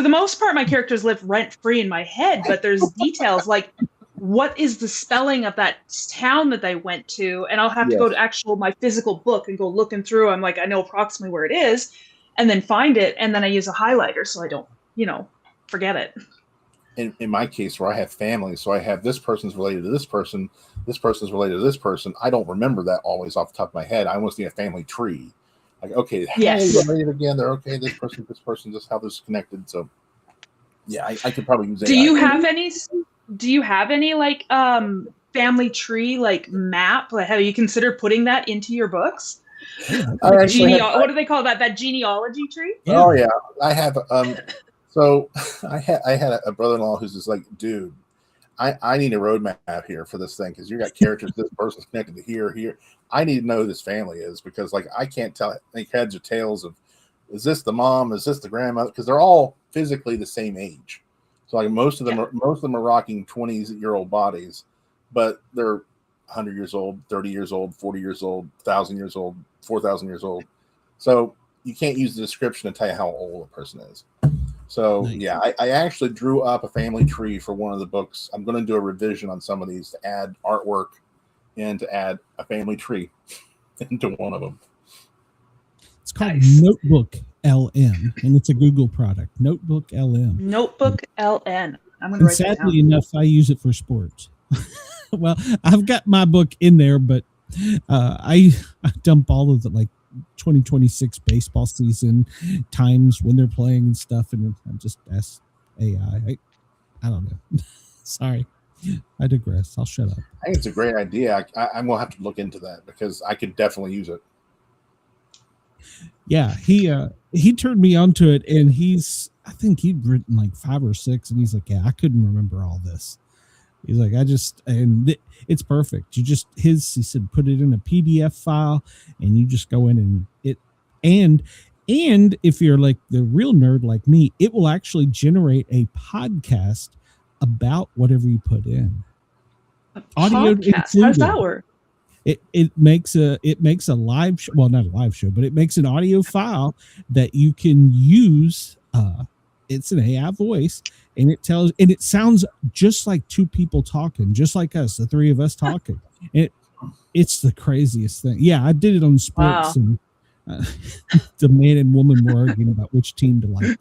most part, my characters live rent free in my head, but there's details like what is the spelling of that town that they went to? And I'll have to go to my physical book and go looking through. I'm like, I know approximately where it is, and then find it. And then I use a highlighter so I don't, forget it. In my case, where I have family, so I have this person's related to this person, this person's related to this person. I don't remember that always off the top of my head. I almost need a family tree. Like, okay, yes, they're related again. They're okay. This person, just how this is connected. So, yeah, I could probably use that. Do you have any like family tree like map? Like, have you considered putting that into your books? What do they call that? That genealogy tree? Yeah. Oh yeah, I have. So I had a brother-in-law who's just like, dude, I need a roadmap here for this thing because you got characters. This person's connected to here. I need to know who this family is because like I can't tell like heads or tails of is this the mom, is this the grandmother? Because they're all physically the same age. So like most of them are rocking 20-year-old bodies, but they're 100 years old, 30 years old, 40 years old, 1,000 years old, 4,000 years old. So you can't use the description to tell you how old a person is. So, yeah, I actually drew up a family tree for one of the books. I'm going to do a revision on some of these to add artwork and to add a family tree into one of them. It's called Notebook LM, and it's a Google product. Notebook LM. Notebook LN. I'm going to write that down. Sadly enough, I use it for sports. Well, I've got my book in there, but I dump all of the 2026 baseball season times when they're playing and stuff, and I just ask AI. I don't know. Sorry, I digress. I'll shut up. I think it's a great idea. I'm gonna have to look into that because I could definitely use it. Yeah, he turned me onto it, and I think he'd written like 5 or 6, and he's like, yeah, I couldn't remember all this. He's like, it's perfect. He said, put it in a PDF file and you just go in and if you're like the real nerd like me, it will actually generate a podcast about whatever you put in. Audio podcast? How does that work? It makes a live show, well, not a live show, but it makes an audio file that you can use. It's an AI voice, and it sounds just like 2 people talking, just like us, the 3 of us talking. It's the craziest thing. Yeah, I did it on sports, and the man and woman were arguing about which team to like.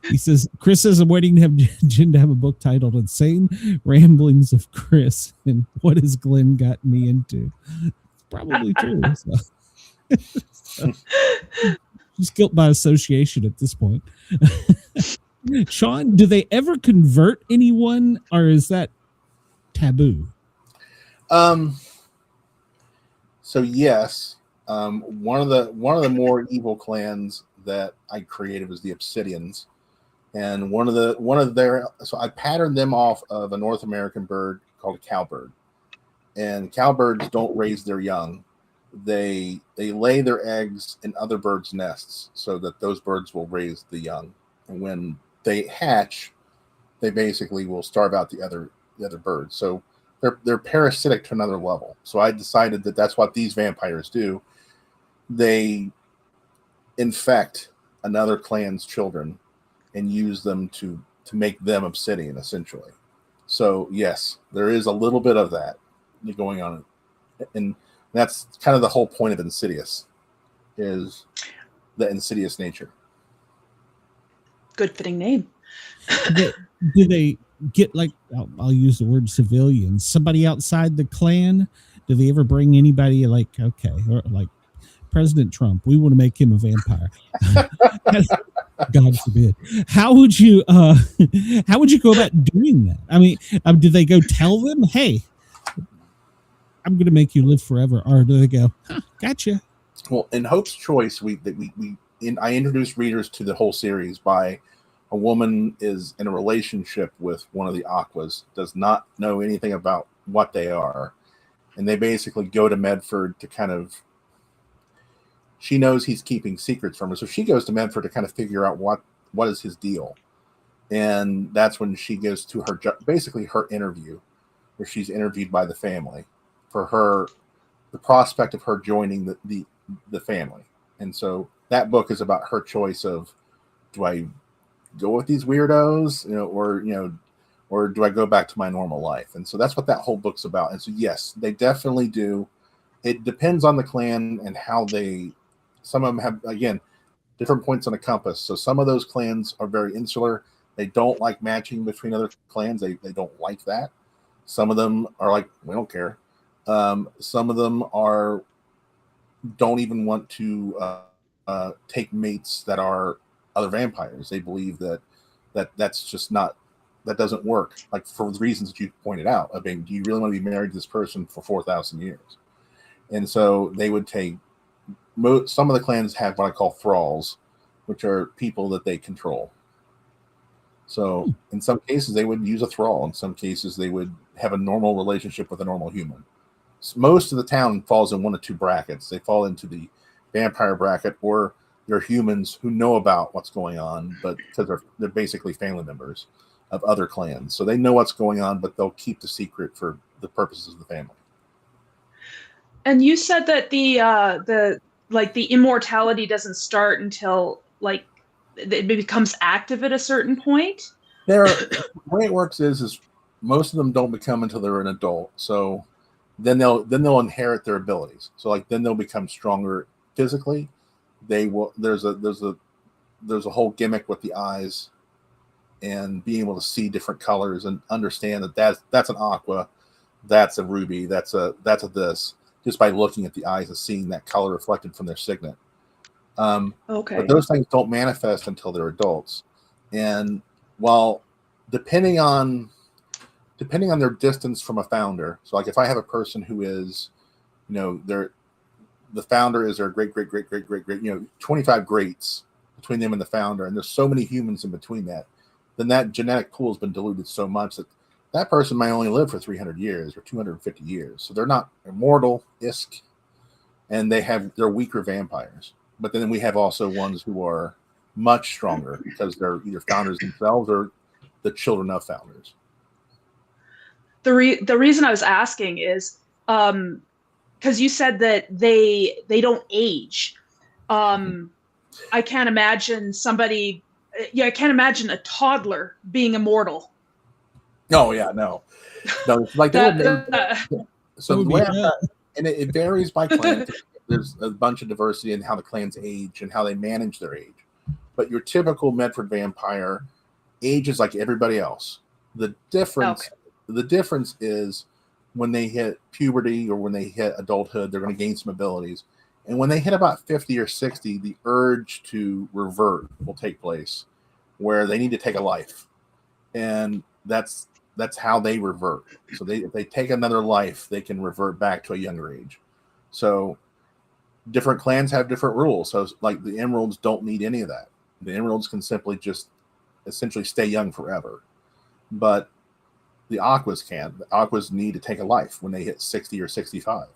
He says, Chris says, I'm waiting to have Jen to have a book titled Insane Ramblings of Chris and What Has Glenn Gotten Me Into. It's probably true. So. Just guilt by association at this point. Shawn, do they ever convert anyone, or is that taboo? So yes, one of the more evil clans that I created was the Obsidians, and one of their so I patterned them off of a North American bird called a cowbird, and cowbirds don't raise their young. They lay their eggs in other birds' nests so that those birds will raise the young, and when they hatch, they basically will starve out the other birds. So they're parasitic to another level. So I decided that that's what these vampires do. They infect another clan's children and use them to make them obsidian, essentially. So yes, there is a little bit of that going on, and that's kind of the whole point of Insidious, is the insidious nature. Good fitting name. Do they get, like, I'll use the word civilians, somebody outside the clan? Do they ever bring anybody, like, okay, or like President Trump, we want to make him a vampire? God forbid. How would you go about doing that? I mean, do they go tell them, hey, I'm going to make you live forever, or do they go, gotcha? Well, in Hope's Choice, I introduced readers to the whole series by a woman is in a relationship with one of the Aquas, does not know anything about what they are, and they basically go to Medford to kind of, she knows he's keeping secrets from her, so she goes to Medford to kind of figure out what is his deal. And that's when she goes to her, basically her interview, where she's interviewed by the family for her, the prospect of her joining the family. And so that book is about her choice of, do I go with these weirdos, or do I go back to my normal life? And so that's what that whole book's about. And so yes, they definitely do. It depends on the clan and how some of them have, again, different points on a compass. So some of those clans are very insular. They don't like matching between other clans. They don't like that. Some of them are like, we don't care. Some of them don't even want to take mates that are other vampires. They believe that's just not, that doesn't work. Like, for the reasons that you pointed out, I mean, do you really want to be married to this person for 4,000 years? And so they would take, some of the clans have what I call thralls, which are people that they control. So in some cases they would use a thrall. In some cases they would have a normal relationship with a normal human. So most of the town falls in one of two brackets. They fall into the vampire bracket, or they're humans who know about what's going on, but because they're basically family members of other clans. So they know what's going on, but they'll keep the secret for the purposes of the family. And you said that the immortality doesn't start until, like, it becomes active at a certain point. The way it works is most of them don't become until they're an adult. So then they'll inherit their abilities. So like then they'll become stronger physically. They will. There's a whole gimmick with the eyes and being able to see different colors and understand that's an aqua, that's a ruby, that's a this, just by looking at the eyes and seeing that color reflected from their signet. Okay. But those things don't manifest until they're adults. And while depending on their distance from a founder, so like if I have a person who is, the founder is their great, 25 greats between them and the founder, and there's so many humans in between that, then that genetic pool has been diluted so much that person might only live for 300 years or 250 years. So they're not immortal-isk, and they're weaker vampires. But then we have also ones who are much stronger because they're either founders themselves or the children of founders. The reason I was asking is because you said that they don't age. I can't imagine I can't imagine a toddler being immortal. Oh yeah, no, like so the way and it varies by clan. There's a bunch of diversity in how the clans age and how they manage their age. But your typical Medford vampire ages like everybody else. The difference is when they hit puberty or when they hit adulthood, they're going to gain some abilities. And when they hit about 50 or 60, the urge to revert will take place, where they need to take a life. And that's how they revert. So if they take another life, they can revert back to a younger age. So different clans have different rules. So like the Emeralds don't need any of that. The Emeralds can simply just essentially stay young forever. But the Aquas can. The Aquas need to take a life when they hit 60 or 65.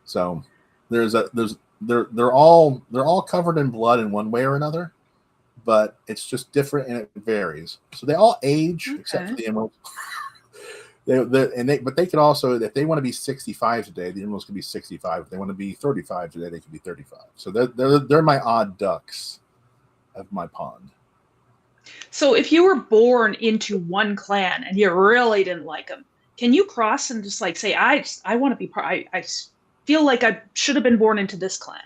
So they're all covered in blood in one way or another, but it's just different and it varies. So they all age except for the Emeralds. But they could also, if they want to be 65 today, the Emeralds can be 65. If they want to be 35 today, they can be 35. So they're my odd ducks of my pond. So if you were born into one clan and you really didn't like them, can you cross and just like say, I want to be part, I feel like I should have been born into this clan?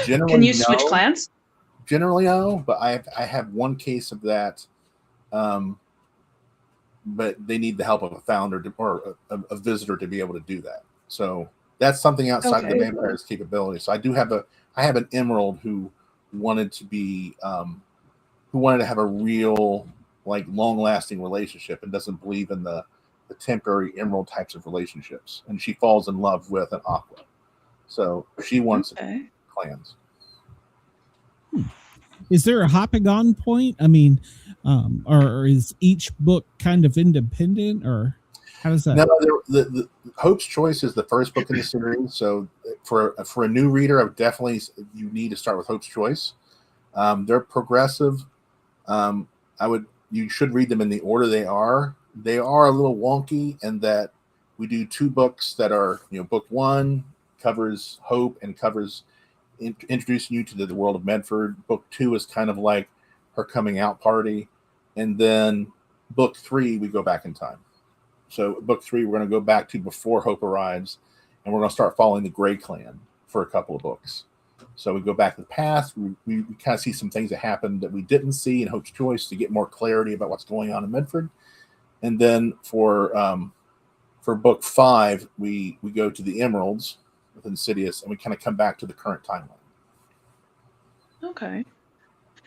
Generally, can you switch clans? Generally, no, but I have one case of that. But they need the help of a founder or a visitor to be able to do that. So that's something outside the vampire's capability. So I have an Emerald who wanted to have a real, like, long-lasting relationship and doesn't believe in the temporary Emerald types of relationships. And she falls in love with an Aqua. So she wants clans. Is there a hopping on point? I mean, or is each book kind of independent, or how does that? No, the Hope's Choice is the first book in the series. So for a new reader, you need to start with Hope's Choice. They're progressive. You should read them in the order they are. They are a little wonky in that we do 2 books that are, book 1 covers Hope and covers introducing you to the world of Medford. Book 2 is kind of like her coming out party. And then book 3, we go back in time. So book 3, we're going to go back to before Hope arrives, and we're going to start following the Gray Clan for a couple of books. So we go back to the past. We kind of see some things that happened that we didn't see in Hope's Choice to get more clarity about what's going on in Medford. And then for book 5, we go to the Emeralds with Insidious, and we kind of come back to the current timeline. Okay.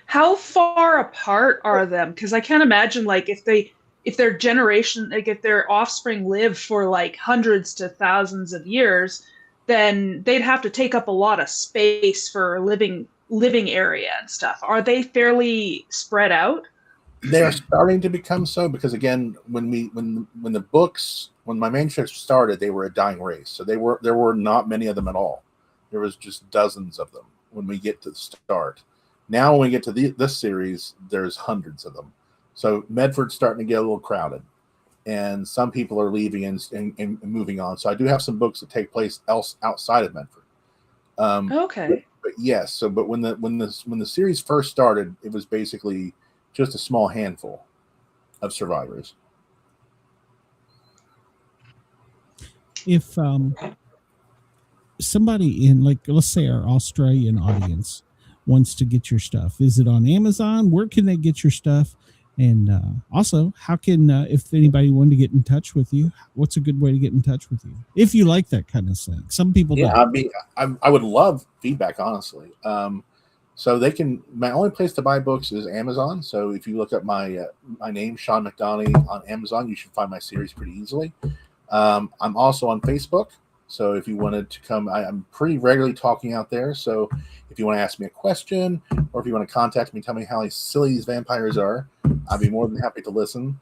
How far apart are them? Because I can't imagine, like, if their generation, like if their offspring live for like hundreds to thousands of years, then they'd have to take up a lot of space for living area and stuff. Are they fairly spread out? They are starting to become so, because again, when my manuscripts started, they were a dying race. So there were not many of them at all. There was just dozens of them when we get to the start. Now when we get to this series, there's hundreds of them. So Medford's starting to get a little crowded, and some people are leaving and moving on. So I do have some books that take place outside of Medford. Okay. But yes. So, but when the series first started, it was basically just a small handful of survivors. If somebody in, like, let's say our Australian audience wants to get your stuff, is it on Amazon? Where can they get your stuff? And also, how can, if anybody wanted to get in touch with you, what's a good way to get in touch with you? If you like that kind of thing. Some people don't. I would love feedback, honestly. So my only place to buy books is Amazon. So if you look up my name, Shawn McDonie, on Amazon, you should find my series pretty easily. I'm also on Facebook. So if you wanted to come, I'm pretty regularly talking out there. So if you want to ask me a question, or if you want to contact me, tell me how silly these vampires are, I'd be more than happy to listen.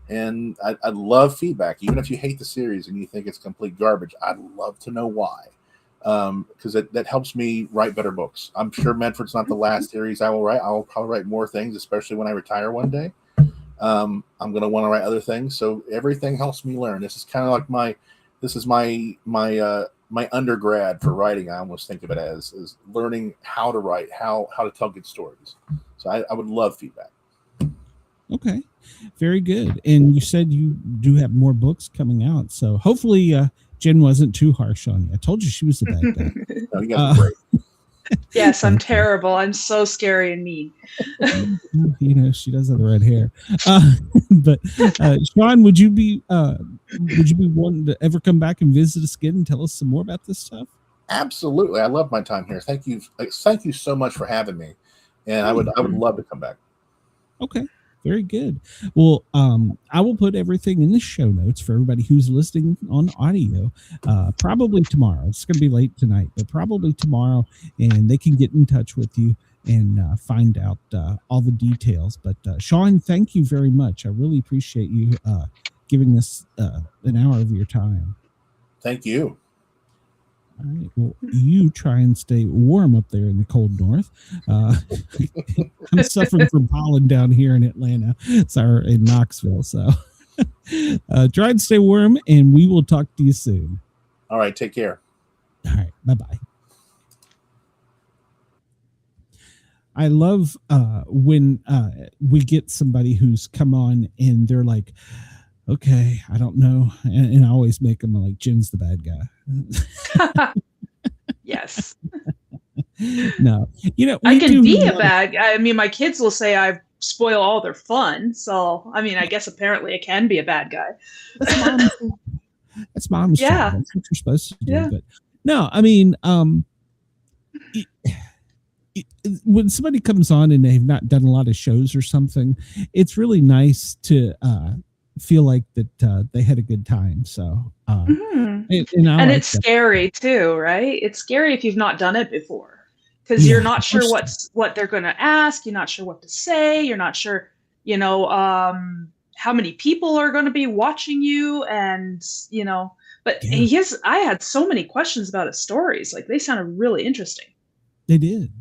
And I'd love feedback. Even if you hate the series and you think it's complete garbage, I'd love to know why. Because that helps me write better books. I'm sure Medford's not the last series I will write. I'll probably write more things, especially when I retire one day. I'm going to want to write other things. So everything helps me learn. This is kind of like my undergrad for writing. I almost think of it as learning how to write, how to tell good stories. So I would love feedback. Okay, very good. And you said you do have more books coming out. So hopefully Jen wasn't too harsh on you. I told you she was the bad guy. No, you guys are great. Yes, I'm terrible. I'm so scary and mean. She does have the red hair. But Shawn, would you be wanting to ever come back and visit us again and tell us some more about this stuff? Absolutely. I love my time here. Thank you. Thank you so much for having me. And I would love to come back. Okay. Very good. Well, I will put everything in the show notes for everybody who's listening on audio, probably tomorrow. It's going to be late tonight, but probably tomorrow, and they can get in touch with you and find out all the details. But Shawn, thank you very much. I really appreciate you giving us an hour of your time. Thank you. All right. Well, you try and stay warm up there in the cold north. I'm suffering from pollen down here in Atlanta, in Knoxville. So try and stay warm, and we will talk to you soon. All right. Take care. All right. Bye-bye. I love when we get somebody who's come on and they're like, okay, I don't know. And I always make them like, Jen's the bad guy. Yes. No, I can be a bad guy. I mean, my kids will say I spoil all their fun. So, I mean, I guess apparently I can be a bad guy. That's mom's yeah. job. That's what you're supposed to do. Yeah. But no, I mean, when somebody comes on and they've not done a lot of shows or something, it's really nice to feel like that they had a good time. So and it's scary too, right? It's scary if you've not done it before, because you're not sure what they're going to ask. You're not sure what to say. You're not sure, how many people are going to be watching you, and but I had so many questions about his stories. Like, they sounded really interesting. They did.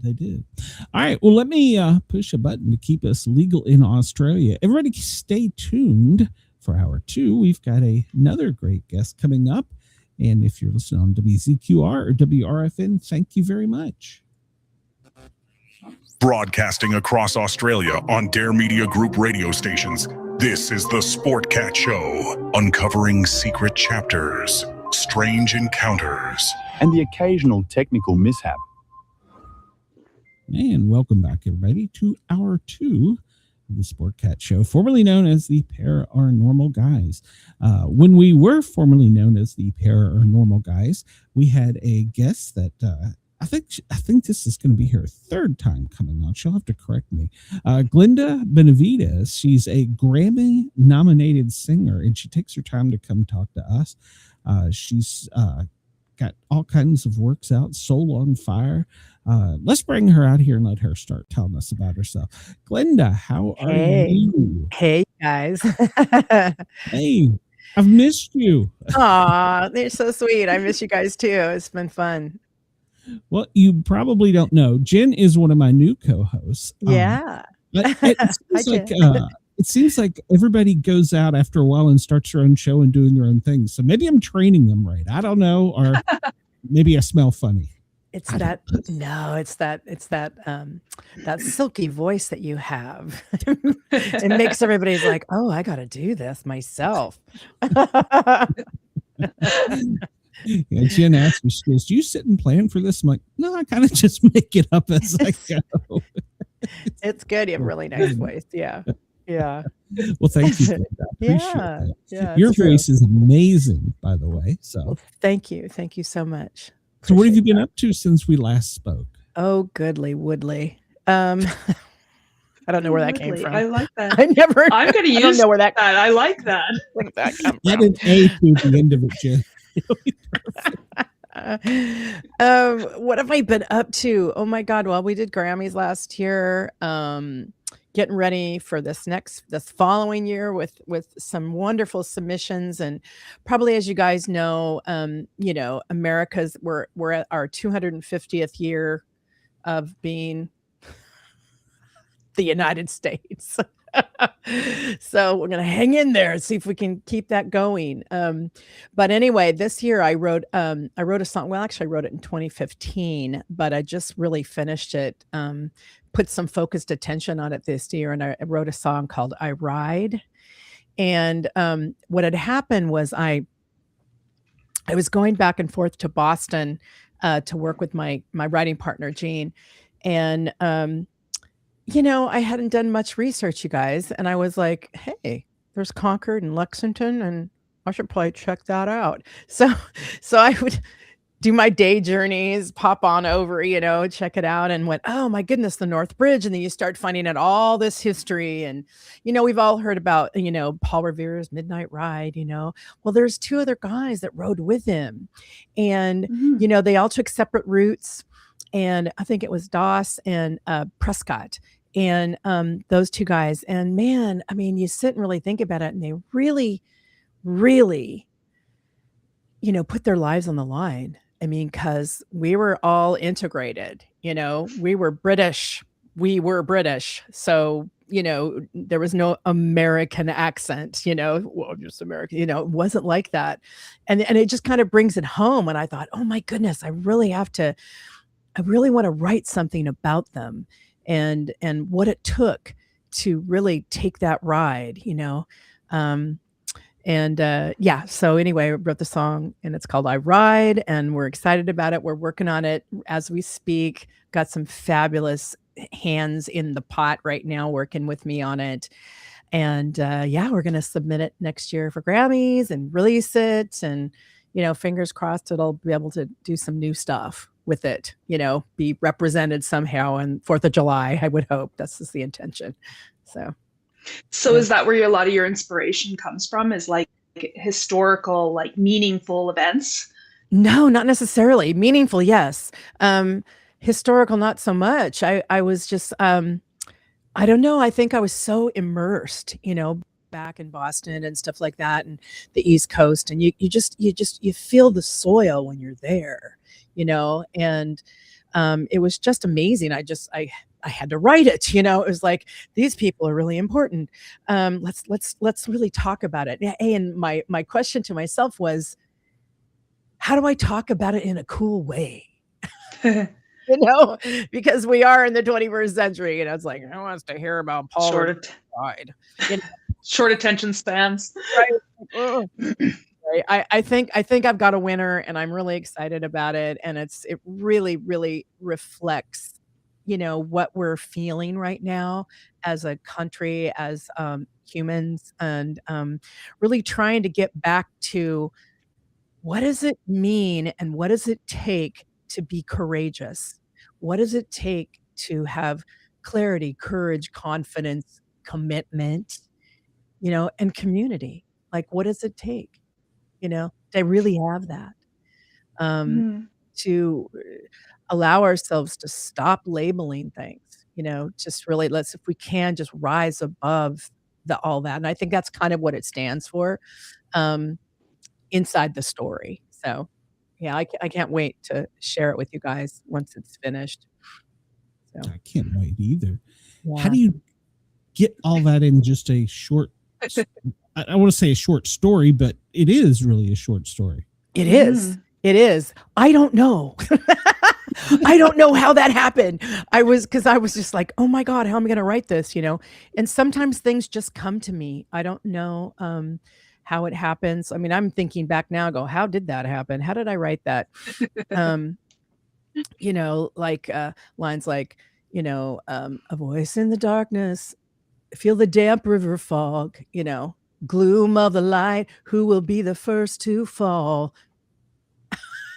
All right. Well, let me push a button to keep us legal in Australia. Everybody stay tuned for hour 2. We've got another great guest coming up. And if you're listening on WZQR or WRFN, thank you very much. Broadcasting across Australia on Dare Media Group radio stations, this is the Sportcat Show, uncovering secret chapters, strange encounters, and the occasional technical mishap. And welcome back, everybody, to hour 2 of the Sportcat Show, formerly known as the Paranormal Guys. When we were formerly known as the Paranormal Guys, we had a guest that I think this is going to be her third time coming on. She'll have to correct me. Glenda Benevides. She's a Grammy-nominated singer, and she takes her time to come talk to us. She's got all kinds of works out, Soul on Fire. Let's bring her out here and let her start telling us about herself. Glenda, how are you? Hey, guys. Hey, I've missed you. Aw, they're so sweet. I miss you guys too. It's been fun. Well, you probably don't know, Jen is one of my new co-hosts. Yeah. It seems like everybody goes out after a while and starts their own show and doing their own thing. So maybe I'm training them right. I don't know. Or maybe I smell funny. That silky voice that you have. It makes everybody's like, oh, I got to do this myself. Yeah, Jen asked me, she goes, do you sit and plan for this? I'm like, no, I kind of just make it up as I go. It's good. You have a really nice voice. Yeah. Yeah. Well, thank you. I appreciate that. Yeah. Your voice is amazing, by the way. So well, thank you. Thank you so much. So what have you been up to since we last spoke? Oh, goodly woodly. I don't know where that came from. I like that. I'm going to use. I don't know where that. I like that. Where did that come Add from? an A to the end of it, Jen. What have I been up to? Oh my God. Well, we did Grammys last year. Getting ready for this following year with some wonderful submissions. And probably, as you guys know, America's, we're at our 250th year of being the United States. So we're going to hang in there and see if we can keep that going. But anyway, this year I wrote a song. Well, actually I wrote it in 2015, but I just really finished it, put some focused attention on it this year. And I wrote a song called I Ride. And what had happened was I was going back and forth to Boston to work with my writing partner, Jean. And I hadn't done much research, you guys. And I was like, hey, there's Concord and Lexington, and I should probably check that out. So I would do my day journeys, pop on over, check it out, and went, oh my goodness, the North Bridge. And then you start finding out all this history. And, we've all heard about, Paul Revere's Midnight Ride, well, there's 2 other guys that rode with him. And, they all took separate routes. And I think it was Doss and Prescott. And those 2 guys. And man, I mean, you sit and really think about it, and they really, really, put their lives on the line. I mean, because we were all integrated, we were British. So, there was no American accent, well, just American, it wasn't like that. And it just kind of brings it home. And I thought, oh my goodness, I really want to write something about them and what it took to really take that ride, so anyway, I wrote the song, and it's called I Ride, and we're excited about it. We're working on it as we speak. Got some fabulous hands in the pot right now working with me on it. And we're going to submit it next year for Grammys and release it. And, fingers crossed it'll be able to do some new stuff with it, be represented somehow on 4th of July, I would hope. That's just the intention. So is that where a lot of your inspiration comes from, is like historical, like meaningful events? No, not necessarily. Meaningful, yes. Historical, not so much. I was just, I don't know. I think I was so immersed, back in Boston and stuff like that, and the East Coast. And you feel the soil when you're there, and it was just amazing. I had to write it, it was like, these people are really important. Let's really talk about it. And my question to myself was, how do I talk about it in a cool way? Because we are in the 21st century, it's like, who wants to hear about Paul Ride? Short attention spans. Right. Right. I think I've got a winner, and I'm really excited about it. And it really, really reflects what we're feeling right now as a country, as humans, and really trying to get back to what does it mean and what does it take to be courageous? What does it take to have clarity, courage, confidence, commitment, and community? Like, what does it take? They really have that. To allow ourselves to stop labeling things, just really if we can just rise above all that. And I think that's kind of what it stands for, inside the story. So yeah, I can't wait to share it with you guys once it's finished. So. I can't wait either. Yeah. How do you get all that in just a short, I want to say a short story, but it is really a short story. It is. It is. I don't know. I don't know how that happened. I was just like, oh my God, how am I going to write this? And sometimes things just come to me. I don't know how it happens. I mean, I'm thinking back now, how did that happen? How did I write that? Like lines like, a voice in the darkness, feel the damp river fog, gloom of the light, who will be the first to fall?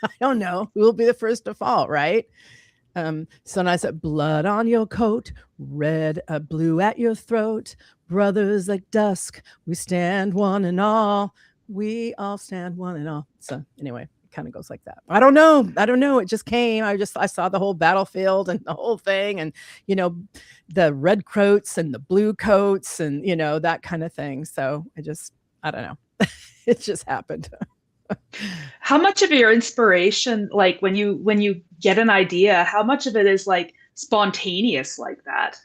I don't know who will be the first to fall, right? So I said, blood on your coat, red, blue at your throat, brothers like dusk, we stand one and all, we all stand one and all. So anyway, it kind of goes like that. I don't know. It just came. I saw the whole battlefield and the whole thing, and the red coats and the blue coats, and that kind of thing. So I don't know. It just happened. How much of your inspiration, like when you get an idea, how much of it is like spontaneous like that?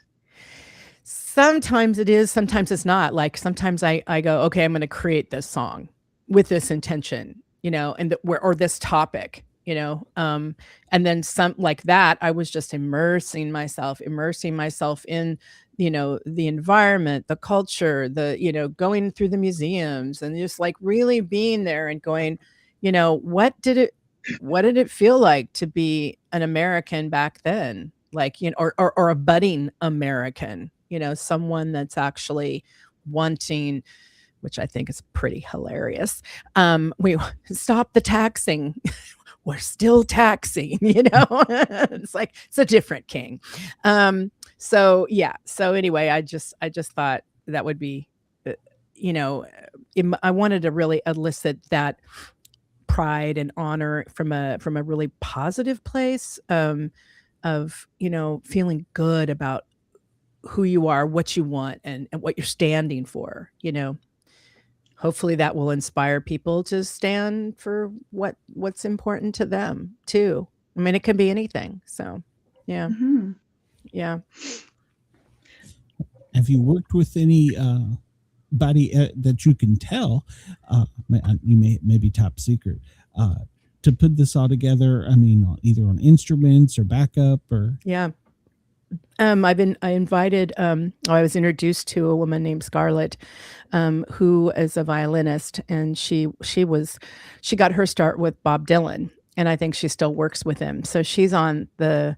Sometimes it is, sometimes it's not. Like sometimes I go, okay, I'm going to create this song with this intention, or this topic, and then some like that. I was just immersing myself in, the environment, the culture, going through the museums, and just like really being there and going, what did it feel like to be an American back then? Like, or a budding American, someone that's actually wanting, which I think is pretty hilarious. We stop the taxing. we're still taxing, it's like, it's a different king. So anyway, I just thought that would be, I wanted to really elicit that pride and honor from a really positive place, of feeling good about who you are, what you want, and what you're standing for. Hopefully that will inspire people to stand for what's important to them too. I mean, it can be anything. So yeah. Mm-hmm. Yeah. Have you worked with any body that you can tell, you may be top secret, to put this all together? I mean, either on instruments or backup or. Yeah. I was introduced to a woman named Scarlett, who is a violinist, and she got her start with Bob Dylan, and I think she still works with him. So she's on the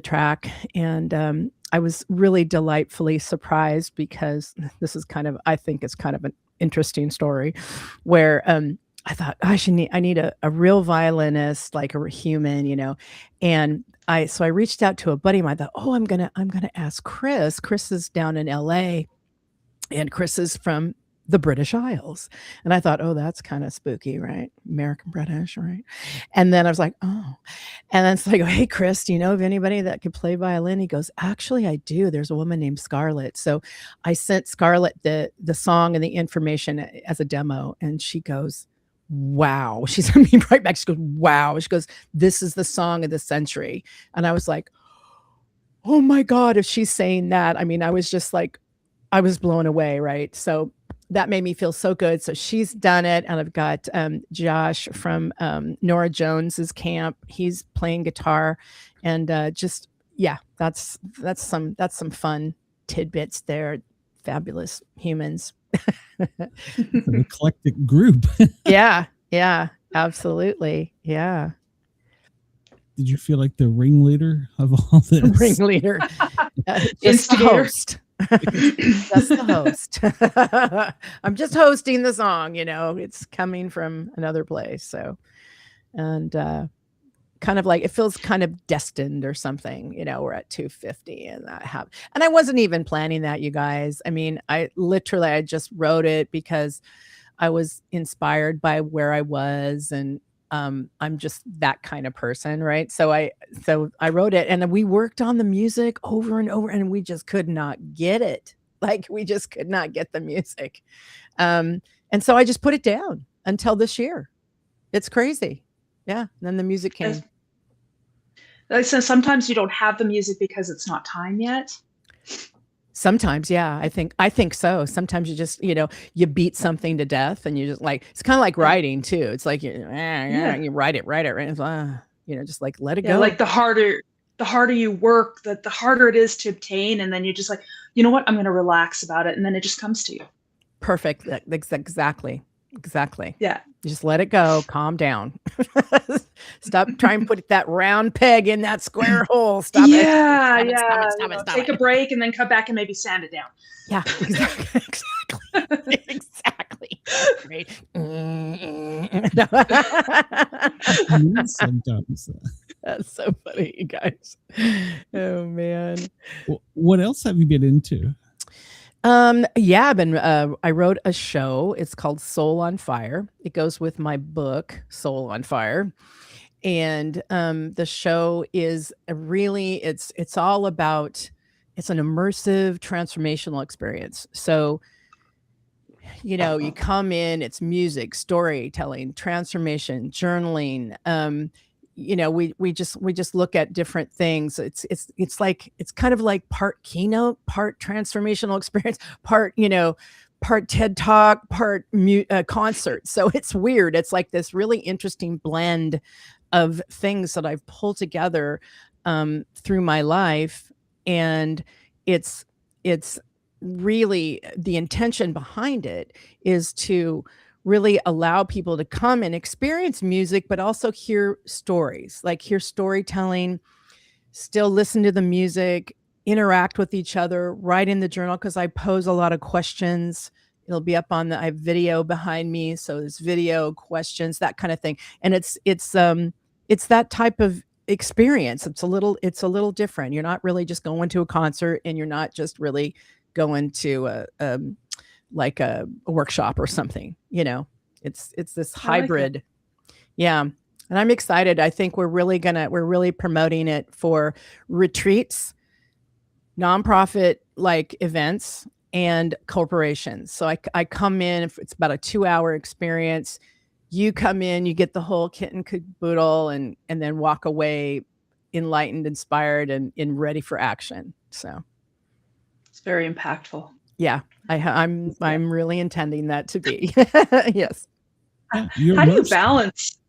track, and I was really delightfully surprised, because this is I think it's kind of an interesting story, where I thought, gosh, I need a real violinist, like a human, and I reached out to a buddy of mine. I thought, I'm gonna ask Chris. Chris is down in LA, and Chris is from the British Isles. And I thought, that's kind of spooky, right? American British, right? And then I was like, and then it's like, hey, Chris, do you know of anybody that could play violin? He goes, actually, I do. There's a woman named Scarlett. So I sent Scarlett the song and the information as a demo, and she goes, wow. She sent me right back. She goes, wow. She goes, this is the song of the century. And I was like, oh my God, if she's saying that, I mean, I was just like, I was blown away. Right. So that made me feel so good. So she's done it. And I've got Josh from Nora Jones's camp. He's playing guitar, and that's some fun tidbits there. Fabulous humans. An eclectic group. Yeah, absolutely. Yeah. Did you feel like the ringleader of all this? Ringleader. Just the host. Just the host. I'm just hosting the song, it's coming from another place. So, and kind of like, it feels kind of destined or something, we're at 250, and I wasn't even planning that, you guys. I mean, I just wrote it because I was inspired by where I was, and I'm just that kind of person, right? So I wrote it, and we worked on the music over and over, and we just could not get it. Like, we just could not get the music. And so I just put it down until this year. It's crazy. Yeah. And then the music came. So sometimes you don't have the music because it's not time yet. Sometimes, yeah, I think so. Sometimes you just, you beat something to death, and you just like, it's kind of like writing too. It's like, you write it. Just like, let it go. Like the harder you work, the harder it is to obtain. And then you're just like, you know what, I'm going to relax about it. And then it just comes to you. Perfect. Exactly. Yeah. You just let it go. Calm down. Stop trying to put that round peg in that square hole. Stop it. Stop Take a break and then come back and maybe sand it down. Yeah, exactly. Exactly. Right. Sometimes. That's so funny, you guys. Oh man. What else have you been into? I wrote a show. It's called Soul on Fire. It goes with my book, Soul on Fire. And the show is it's all about, it's an immersive transformational experience. So, you come in, it's music, storytelling, transformation, journaling. We just look at different things. It's kind of like part keynote, part transformational experience, part TED Talk, part concert. So it's weird. It's like this really interesting blend of things that I've pulled together through my life. And it's really, the intention behind it is to really allow people to come and experience music, but also hear stories, like hear storytelling, still listen to the music, interact with each other, write in the journal, because I pose a lot of questions It'll be up on I have video behind me, so there's video, questions, that kind of thing. And it's that type of experience. It's a little different. You're not really just going to a concert, and you're not just really going to a workshop or something. It's this hybrid. Yeah. And I'm excited. I think we're really promoting it for retreats, nonprofit like events, and corporations. So I come in, if it's about a 2-hour experience, you come in, you get the whole kit and caboodle, and then walk away enlightened, inspired, and ready for action. So it's very impactful. Yeah. I'm really intending that to be. Yes. How do you balance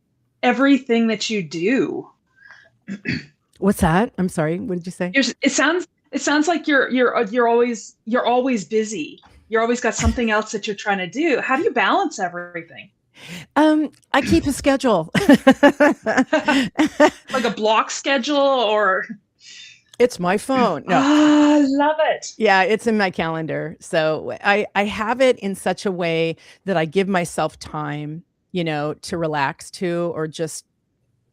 everything that you do? What's that? I'm sorry. What did you say? It sounds like you're always busy. You're always got something else that you're trying to do. How do you balance everything? I keep a schedule. Like a block schedule, or it's my phone. No. I love it. Yeah, it's in my calendar. So I have it in such a way that I give myself time, to relax to, or just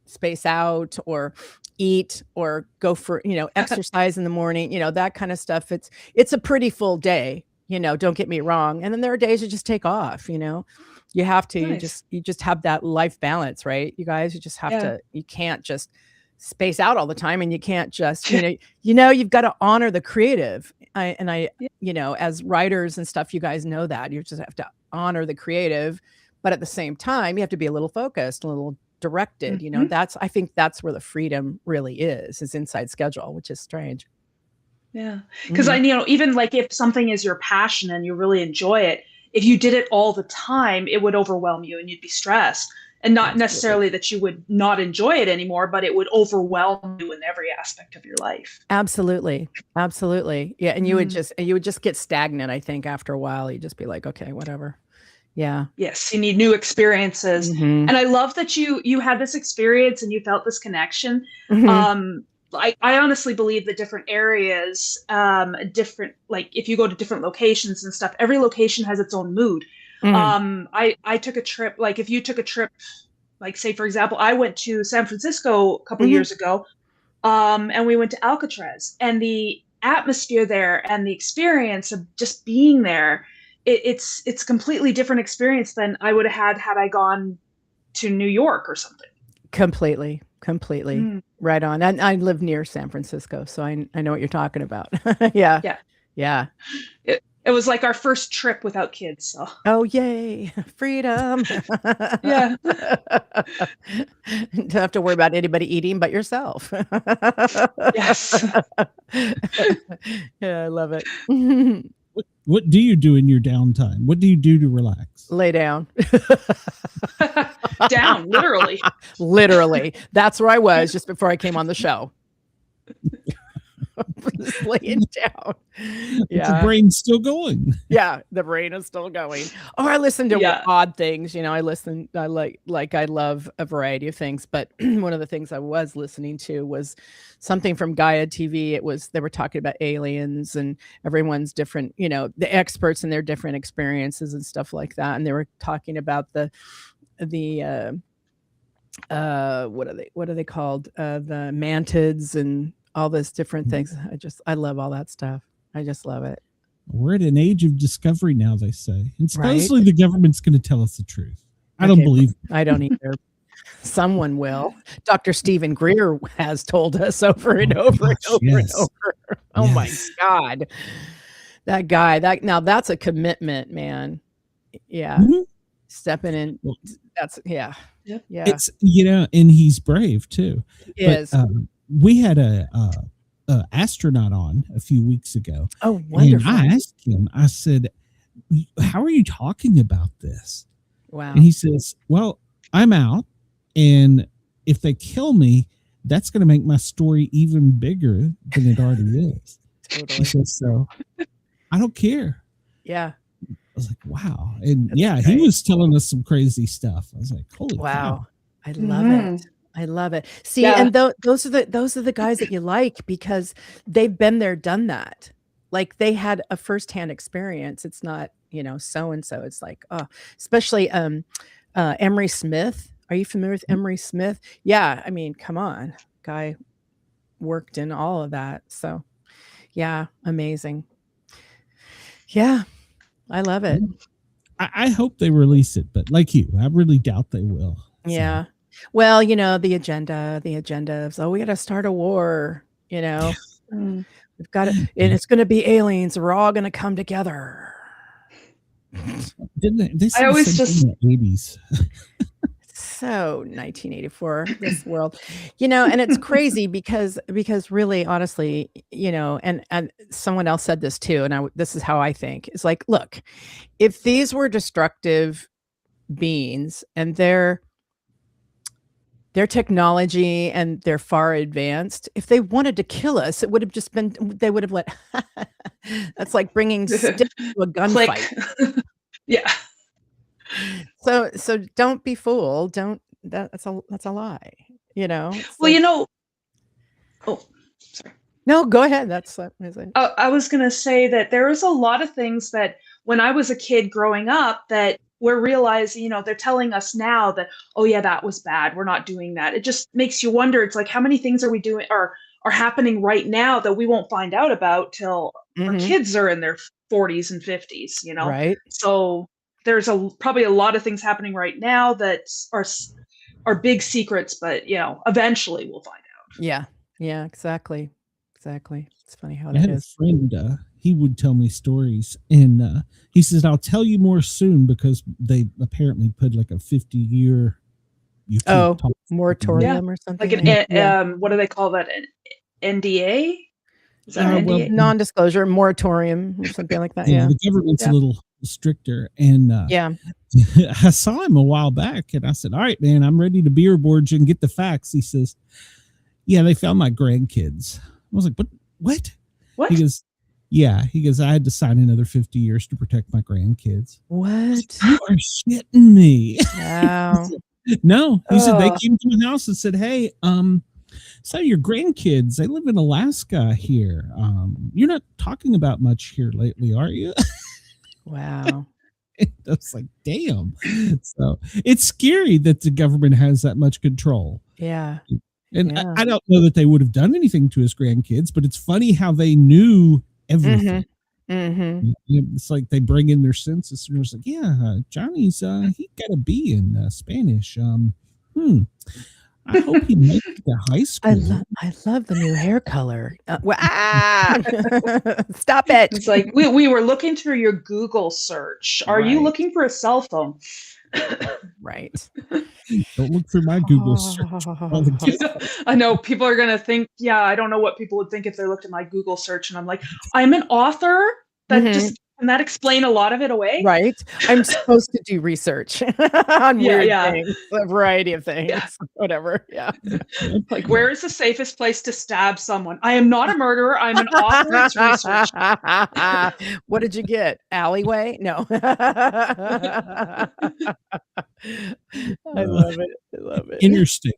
space out, or eat, or go for, exercise in the morning, that kind of stuff. It's a pretty full day, don't get me wrong. And then there are days you just take off, you have to, Nice. you just have that life balance, right? You guys, you just have to, you can't just space out all the time, and you can't just, you've got to honor the creative. As writers and stuff, you guys know that you just have to honor the creative, but at the same time, you have to be a little focused, a little directed. Mhm. I think that's where the freedom really is inside schedule, which is strange. Yeah. Because even like if something is your passion and you really enjoy it, if you did it all the time, it would overwhelm you and you'd be stressed. And not necessarily that you would not enjoy it anymore, but it would overwhelm you in every aspect of your life. Absolutely. Absolutely. Yeah. And you would just get stagnant. I think after a while, you'd just be like, okay, whatever. Yeah. Yes. You need new experiences. Mhm. And I love that you had this experience and you felt this connection. Mhm. I honestly believe that different areas, like if you go to different locations and stuff, every location has its own mood. Mhm. I took a trip, like if you took a trip, like say, for example, I went to San Francisco a couple Mhm. years ago, and we went to Alcatraz, and the atmosphere there and the experience of just being there, it's completely different experience than I would have had I gone to New York or something. Completely. Mm. Right on. And I live near San Francisco, so I know what you're talking about. Yeah. Yeah. Yeah. It was like our first trip without kids. So. Oh, yay. Freedom. Yeah. Don't have to worry about anybody eating but yourself. Yes. Yeah, I love it. What do you do in your downtime? What do you do to relax? Lay down. Down, literally. Literally. That's where I was just before I came on the show. Just laying down. Yeah. The brain's still going. Yeah, the brain is still going. Or I listen to odd things. I love a variety of things. But one of the things I was listening to was something from Gaia TV. They were talking about aliens and everyone's different, the experts and their different experiences and stuff like that. And they were talking about the what are they called? The mantids and all those different things. I love all that stuff. I just love it. We're at an age of discovery now, they say. And supposedly the government's going to tell us the truth. I don't believe it. I don't either. Someone will. Dr. Stephen Greer has told us over and over and over and over. Oh my God. That guy, that's a commitment, man. Yeah. Mm-hmm. Stepping in. That's yeah. It's, and he's brave too. He is. We had a astronaut on a few weeks ago. Oh, wonderful. And I asked him, I said, how are you talking about this? Wow. And he says, well, I'm out. And if they kill me, that's going to make my story even bigger than it already is. Totally. He says, so I don't care. Yeah. I was like, wow. And he was telling us some crazy stuff. I was like, holy wow. cow. I love it. I love it. See, and those are the guys that you like because they've been there, done that. Like they had a firsthand experience. It's not, so and so. It's like, oh, especially Emery Smith. Are you familiar with Emery Smith? Yeah, I mean, come on, guy worked in all of that. So, yeah, amazing. Yeah, I love it. I hope they release it, but like you, I really doubt they will. Yeah. Well, the agenda of, we got to start a war, we've got to, and it's going to be aliens. We're all going to come together. Didn't they? I always just in the 80s. So 1984, this world, and it's crazy because really, honestly, and someone else said this too, and this is how I think. It's like, look, if these were destructive beings and their technology and they're far advanced, if they wanted to kill us, it would have just been, they would have let, that's like bringing sticks to a gunfight. Yeah. So don't be fooled. That's a lie, Well, oh, sorry. No, go ahead. That's what I was saying. I was going to say that there is a lot of things that when I was a kid growing up that we're realizing, they're telling us now that, oh yeah, that was bad. We're not doing that. It just makes you wonder. It's like, how many things are we doing are happening right now that we won't find out about till our kids are in their 40s and 50s, Right. So there's probably a lot of things happening right now that are big secrets, but eventually we'll find out. Yeah, exactly. It's funny how I that had is. a friend, he would tell me stories, and he says, I'll tell you more soon, because they apparently put like a 50-year moratorium or something. Like an what do they call that? An NDA? Is that an NDA? Non-disclosure moratorium or something like that. Yeah. The government's a little stricter, and I saw him a while back, and I said, all right, man, I'm ready to beer board you and get the facts. He says, yeah, they found my grandkids. I was like, what? He goes, I had to sign another 50 years to protect my grandkids. What? You are shitting me. Wow. No, he said they came to my house and said, hey, so your grandkids, they live in Alaska here. You're not talking about much here lately, are you? Wow. I was like, damn. So it's scary that the government has that much control. Yeah. And I don't know that they would have done anything to his grandkids, but it's funny how they knew everything. It's like they bring in their census and it's like, yeah, Johnny's he got a B in Spanish. I hope he makes it to high school. I love the new hair color. Stop it. It's like we were looking through your Google search. Are you looking for a cell phone? Right. Don't look through my Google search. I know people are going to think, I don't know what people would think if they looked at my Google search. And I'm like, I'm an author. Can that explain a lot of it away? Right. I'm supposed to do research on weird things, a variety of things, whatever. Yeah. Like, where is the safest place to stab someone? I am not a murderer. I'm an author. It's research. What did you get? Alleyway? No. I love it. Interstate.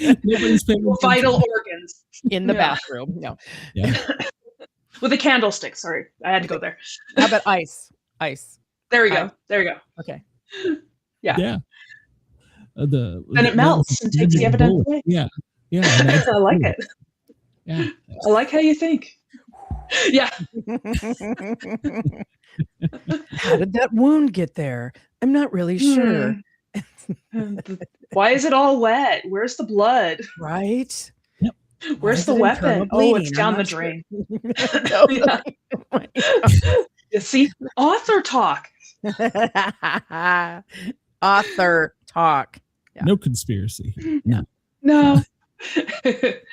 Nobody's vital organs in the bathroom. No. Yeah. With a candlestick. Sorry, I had to go there. How about ice? There we go. Okay. Yeah. And it melts and takes the evidence away. Yeah. I like it. Yeah. I like how you think. Yeah. How did that wound get there? I'm not really sure. Why is it all wet? Where's the blood? Right. Where's the weapon? Oh, it's down the drain. You see, author talk. Author talk. Yeah. No conspiracy. No.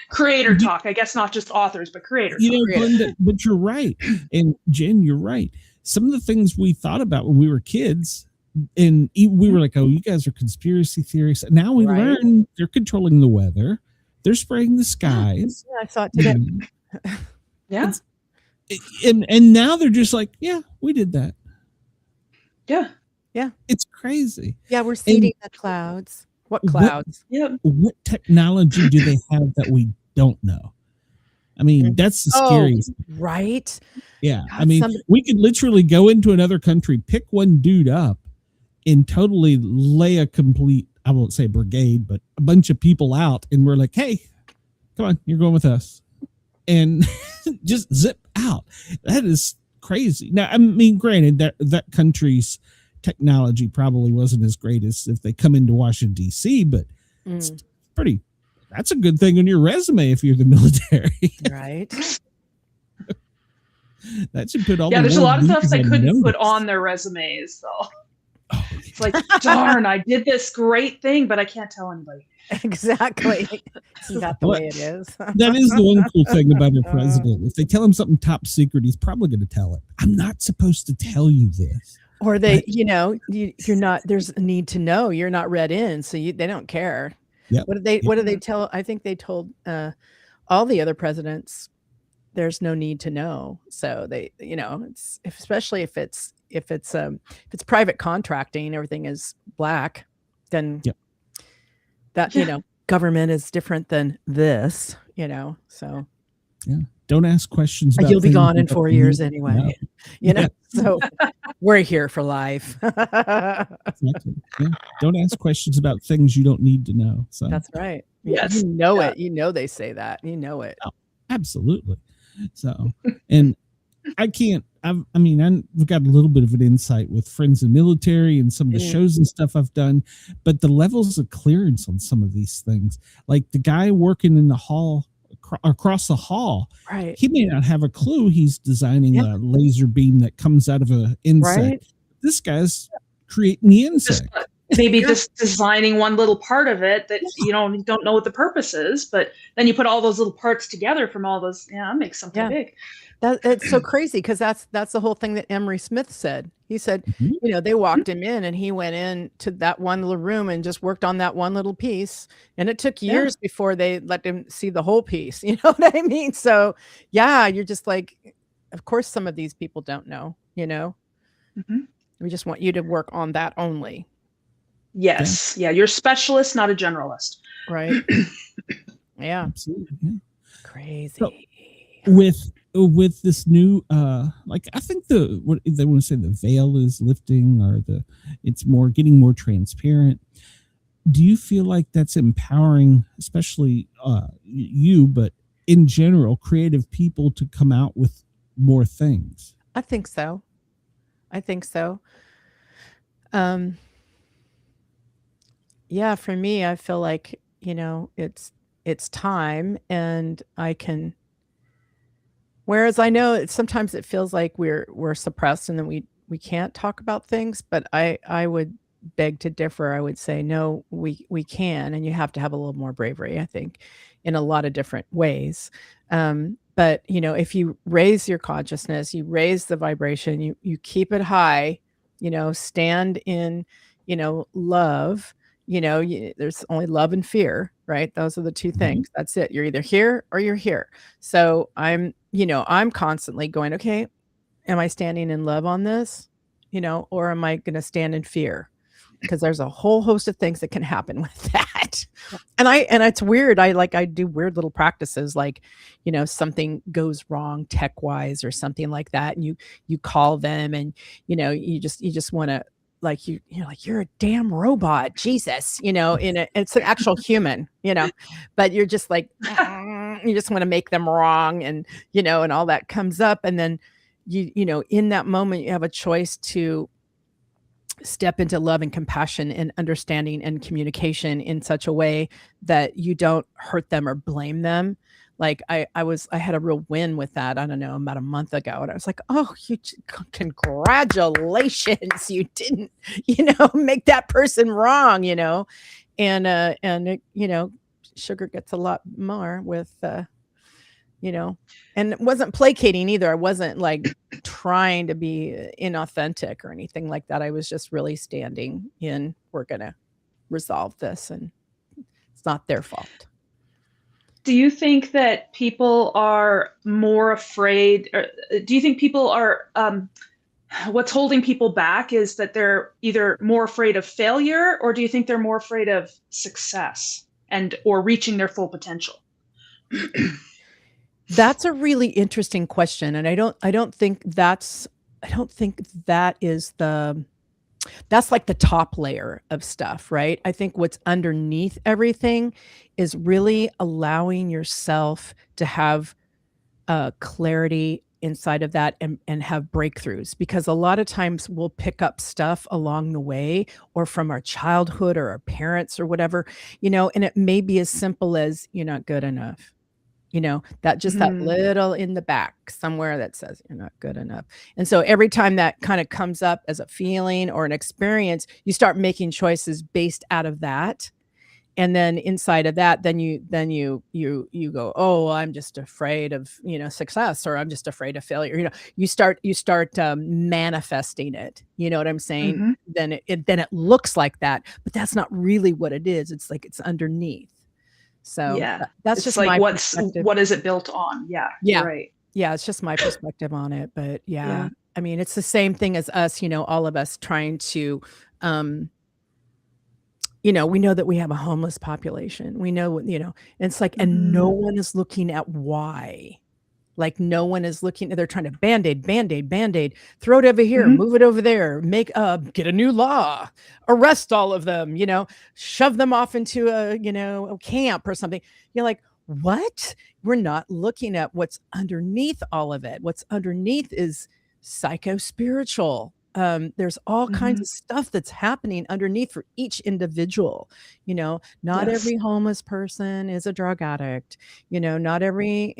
Creator talk. I guess not just authors, but creators. Glenda, but you're right. And Jen, you're right. Some of the things we thought about when we were kids, and we were like, oh, you guys are conspiracy theorists. Now we learn they're controlling the weather. They're spraying the skies. Yeah, I saw it today. Yeah. And now they're just like, yeah, we did that. Yeah. It's crazy. Yeah, we're seeding the clouds. What clouds? What technology do they have that we don't know? I mean, that's the scariest. Right. Yeah. God, I mean, we could literally go into another country, pick one dude up, and totally lay a complete, I won't say brigade, but a bunch of people out. And we're like, hey, come on, you're going with us. And just zip out. That is crazy. Now, I mean, granted, that country's technology probably wasn't as great as if they come into Washington, D.C., but it's pretty, that's a good thing on your resume if you're the military. Right. That should put all there's a lot of stuff they couldn't put on their resumes, though. Oh, yeah. It's like, darn, I did this great thing, but I can't tell anybody. Exactly. Isn't that the way it is? That is the one cool thing about our president. If they tell him something top secret, he's probably going to tell it. I'm not supposed to tell you this. Or they, you're not, there's a need to know. You're not read in, so they don't care. Yep. What did they tell? I think they told all the other presidents there's no need to know. So they, it's especially if it's private contracting, everything is black, then that government is different than this, so don't ask questions about you'll be gone in 4 years anyway. So we're here for life. Exactly. Yeah. Don't ask questions about things you don't need to know. So that's right. Yes. It. They say that. It. Oh, absolutely. So, and I can't, I've got a little bit of an insight with friends in the military and some of the shows and stuff I've done, but the levels of clearance on some of these things, like the guy working in the hall across the hall, right? He may not have a clue he's designing a laser beam that comes out of an insect. Right? This guy's creating the insect. Maybe just designing one little part of it that you don't know what the purpose is, but then you put all those little parts together from all those. That makes something big. That's so crazy because that's the whole thing that Emery Smith said. He said, they walked him in and he went in to that one little room and just worked on that one little piece. And it took years before they let him see the whole piece. You know what I mean? So you're just like, of course, some of these people don't know, we just want you to work on that only. Yes. Yeah. You're a specialist, not a generalist. Right. Yeah. Absolutely. Yeah. Crazy. So, with this new I think what they want to say, the veil is lifting, or it's getting more transparent. Do you feel like that's empowering, especially you, but in general, creative people to come out with more things? I think so. Yeah, for me, I feel like, it's time, and I can. Whereas I know sometimes it feels like we're suppressed and then we can't talk about things, but I would beg to differ. I would say, no, we can, and you have to have a little more bravery, I think, in a lot of different ways. But if you raise your consciousness, you raise the vibration, you keep it high, stand in, love, there's only love and fear, right? Those are the two things. That's it. You're either here or you're here. So I'm constantly going, okay, am I standing in love on this, or am I going to stand in fear? Because there's a whole host of things that can happen with that. And it's weird. I do weird little practices, like, something goes wrong tech wise or something like that. And you call them and, you just want to, like, you're like, you're a damn robot, Jesus, it's an actual human, but you're just like, you just want to make them wrong. And, and all that comes up. And then, in that moment, you have a choice to step into love and compassion and understanding and communication in such a way that you don't hurt them or blame them. Like I had a real win with that. I don't know, about a month ago. And I was like, oh, congratulations. You didn't, make that person wrong, and sugar gets a lot more with, and it wasn't placating either. I wasn't like trying to be inauthentic or anything like that. I was just really standing in, we're going to resolve this, and it's not their fault. Do you think that people are more afraid, or do you think people are, what's holding people back is that they're either more afraid of failure, or do you think they're more afraid of success or reaching their full potential? That's a really interesting question, and I don't think that is that's like the top layer of stuff, right? I think what's underneath everything is really allowing yourself to have clarity inside of that and have breakthroughs, because a lot of times we'll pick up stuff along the way or from our childhood or our parents or whatever, and it may be as simple as you're not good enough. That just that little in the back somewhere that says you're not good enough. And so every time that kind of comes up as a feeling or an experience, you start making choices based out of that. And then inside of that, then you go, oh, well, I'm just afraid of, success, or I'm just afraid of failure. You start manifesting it. You know what I'm saying? Then it looks like that, but that's not really what it is. It's like it's underneath. So that's it's just like my what is it built on? Yeah. Right. Yeah, it's just my perspective on it. But I mean, it's the same thing as us, all of us trying to we know that we have a homeless population. We know, it's like, and no one is looking at why. Like no one is looking, they're trying to band-aid, throw it over here, move it over there, get a new law, arrest all of them, shove them off into a camp or something. You're like, what? We're not looking at what's underneath all of it. What's underneath is psycho-spiritual. There's all kinds of stuff that's happening underneath for each individual. Not every homeless person is a drug addict. Not every,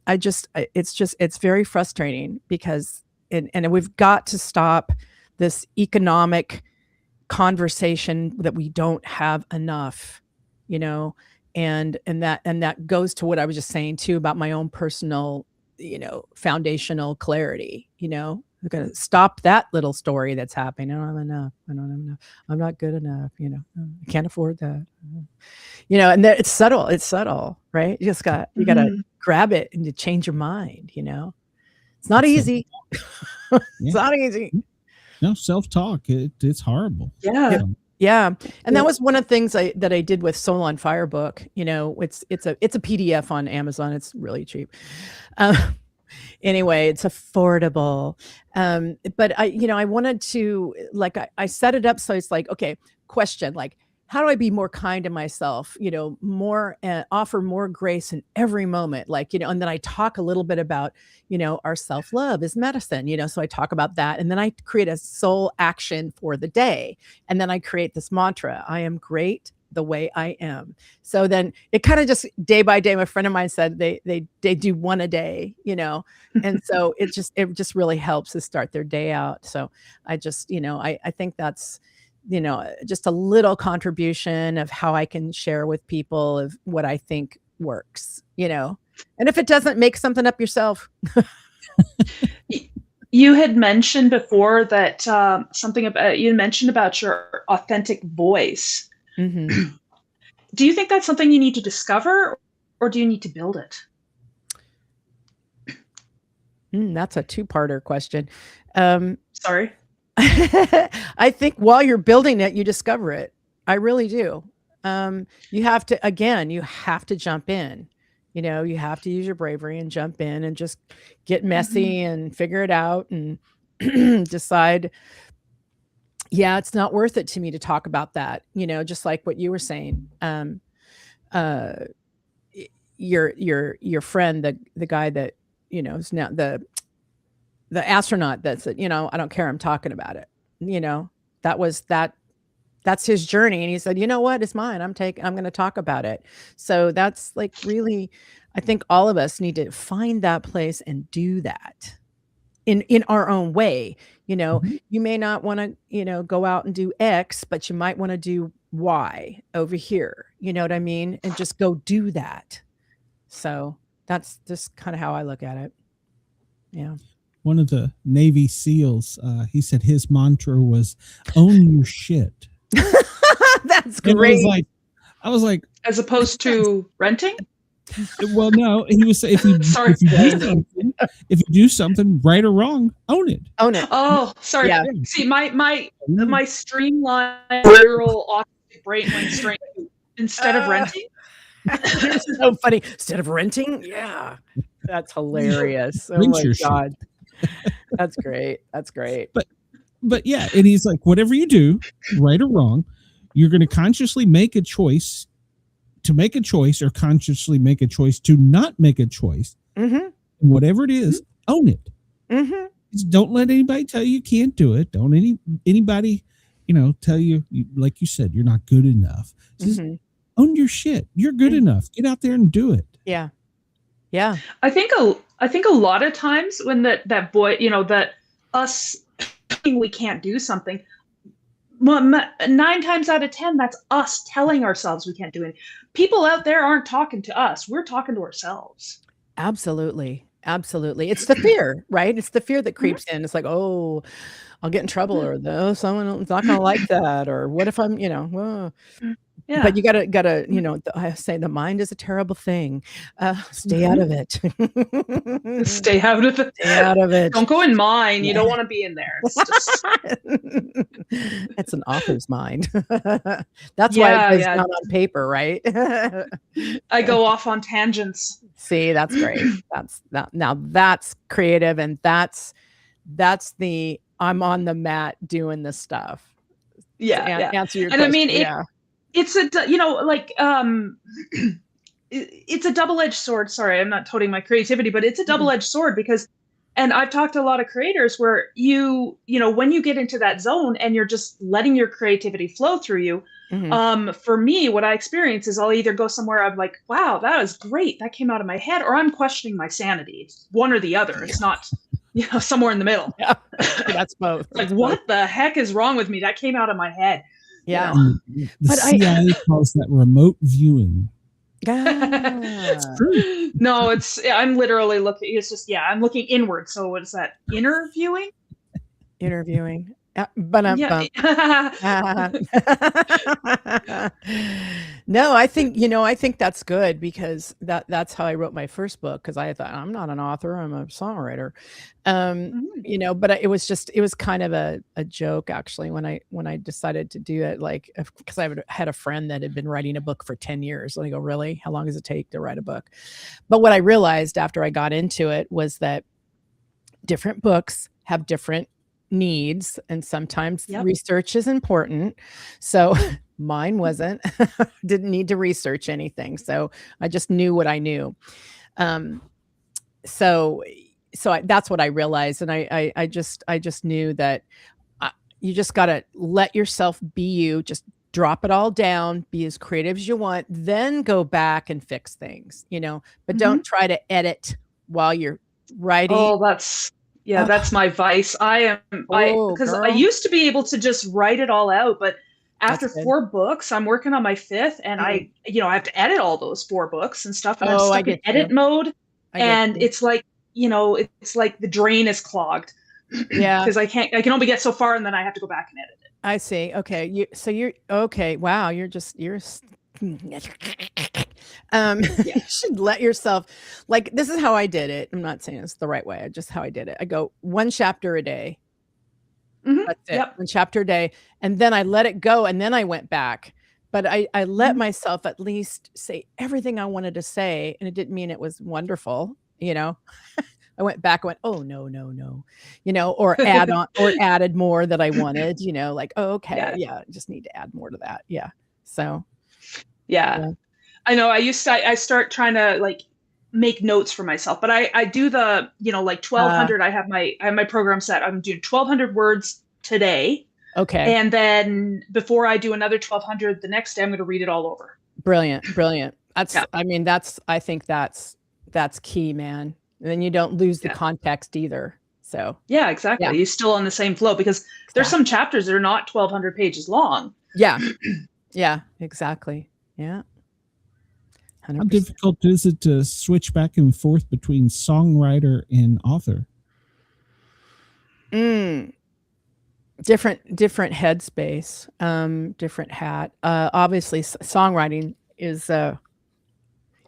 it's very frustrating because, and we've got to stop this economic conversation that we don't have enough, and that goes to what I was just saying too about my own personal, foundational clarity. We're going to stop that little story that's happening. I don't have enough. I'm not good enough. I can't afford that. And it's subtle, right? You got to grab it and to change your mind. It's not easy. It's not easy. No, self-talk. It's horrible. Yeah. Yeah. And that was one of the things that I did with Soul on Fire book. It's a PDF on Amazon. It's really cheap. Anyway, it's affordable. But I wanted to, like, I set it up so it's like, okay, question, like, how do I be more kind to myself, more, offer more grace in every moment, like, and then I talk a little bit about, our self-love is medicine, so I talk about that. And then I create a soul action for the day. And then I create this mantra, I am great the way I am. So then it kind of just day by day, my friend of mine said they do one a day, and so it just really helps to start their day out. So I just, I think that's, just a little contribution of how I can share with people of what I think works, and if it doesn't, make something up yourself. You had mentioned before that you mentioned about your authentic voice. Do you think that's something you need to discover, or do you need to build it? That's a two-parter question. Sorry. I think while you're building it, you discover it. I really do. You have to jump in. You have to use your bravery and jump in and just get messy and figure it out and decide, it's not worth it to me to talk about that. Just like what you were saying. Your friend, the guy that, is now the astronaut that said, I don't care, I'm talking about it. That's his journey. And he said, you know what, it's mine. I'm going to talk about it. So that's like really, I think all of us need to find that place and do that in our own way. You may not want to, go out and do X, but you might want to do Y over here. You know what I mean? And just go do that. So that's just kind of how I look at it. Yeah. One of the Navy SEALs, he said his mantra was "own your shit." That's great. I was like, as opposed to renting. Well, no, he was saying if you do something right or wrong, own it. Own it. Oh, sorry. Yeah. See, my streamlined rural autistic brain went straight to, instead of renting. It's so funny. Instead of renting, yeah, that's hilarious. Oh Rent my your shit. God, that's great. That's great. But yeah, and he's like, whatever you do, right or wrong, you're going to consciously make a choice to make a choice, or consciously make a choice to not make a choice. Mm-hmm. And whatever it is, own it. Mm-hmm. Just don't let anybody tell you can't do it. Don't anybody, tell you, like you said, you're not good enough. Just own your shit. You're good enough. Get out there and do it. Yeah. Yeah. I think a lot of times when that boy, that us we can't do something, 9 times out of 10, that's us telling ourselves we can't do it. People out there aren't talking to us. We're talking to ourselves. Absolutely. Absolutely. It's the fear, right? It's the fear that creeps in. It's like, oh, I'll get in trouble, or no, someone's not going to like that. Or what if I'm, well, Yeah. But you gotta, I say the mind is a terrible thing. Stay out of it. Stay out of it. Stay out of it. Don't go in mine. You don't want to be in there. It's just... It's an author's mind. That's why it's not on paper, right? I go off on tangents. See, that's great. Now that's creative, and that's the I'm on the mat doing this stuff. Yeah. Answer your question. I mean, it's a it's a double-edged sword. Sorry, I'm not toting my creativity, but it's a double-edged sword because, and I've talked to a lot of creators where when you get into that zone and you're just letting your creativity flow through you. For me, what I experience is I'll either go somewhere I'm like, wow, that was great, that came out of my head, or I'm questioning my sanity. It's one or the other. It's not, somewhere in the middle. Yeah, that's both. Like, what the heck is wrong with me? That came out of my head. Yeah. The CIA calls that remote viewing. It's true. No, I'm literally looking. It's just, I'm looking inward. So what is that? Inner viewing? Interviewing. No, I think that's good, because that's how I wrote my first book, because I thought, I'm not an author, I'm a songwriter. But it was kind of a joke, actually, when I decided to do it, like, because I had a friend that had been writing a book for 10 years. And I go, really? How long does it take to write a book? But what I realized after I got into it was that different books have different needs, and sometimes research is important. So mine wasn't. Didn't need to research anything, so I just knew what I knew. So that's what I realized, and I just knew that you just got to let yourself be you. Just drop it all down, be as creative as you want, then go back and fix things, but don't try to edit while you're writing. Oh, that's my vice. Because I used to be able to just write it all out, but after 4 books, I'm working on my 5th, and I have to edit all those 4 books and stuff, and I'm stuck in edit mode, and it's like, it's like the drain is clogged. Yeah, because I can only get so far, and then I have to go back and edit it. I see. Okay, you're okay. Wow, you're you should let yourself, like, this is how I did it. I'm not saying it's the right way. Just how I did it. I go 1 chapter a day. That's it. 1 chapter a day. And then I let it go. And then I went back, but I let myself at least say everything I wanted to say. And it didn't mean it was wonderful. I went back and went, oh, no, or add on, or added more that I wanted, like, oh, okay. Yeah. Just need to add more to that. Yeah. So. Yeah. I know. I start trying to, like, make notes for myself, but I do the, like 1200. I have my program set. I'm doing 1200 words today. Okay. And then before I do another 1200 the next day, I'm going to read it all over. Brilliant. I think that's key, man. And then you don't lose the context either. So yeah, exactly. You're still on the same flow, because there's some chapters that are not 1200 pages long. Yeah. Yeah, exactly. Yeah. 100%. How difficult is it to switch back and forth between songwriter and author? Different headspace, different hat. Obviously, songwriting is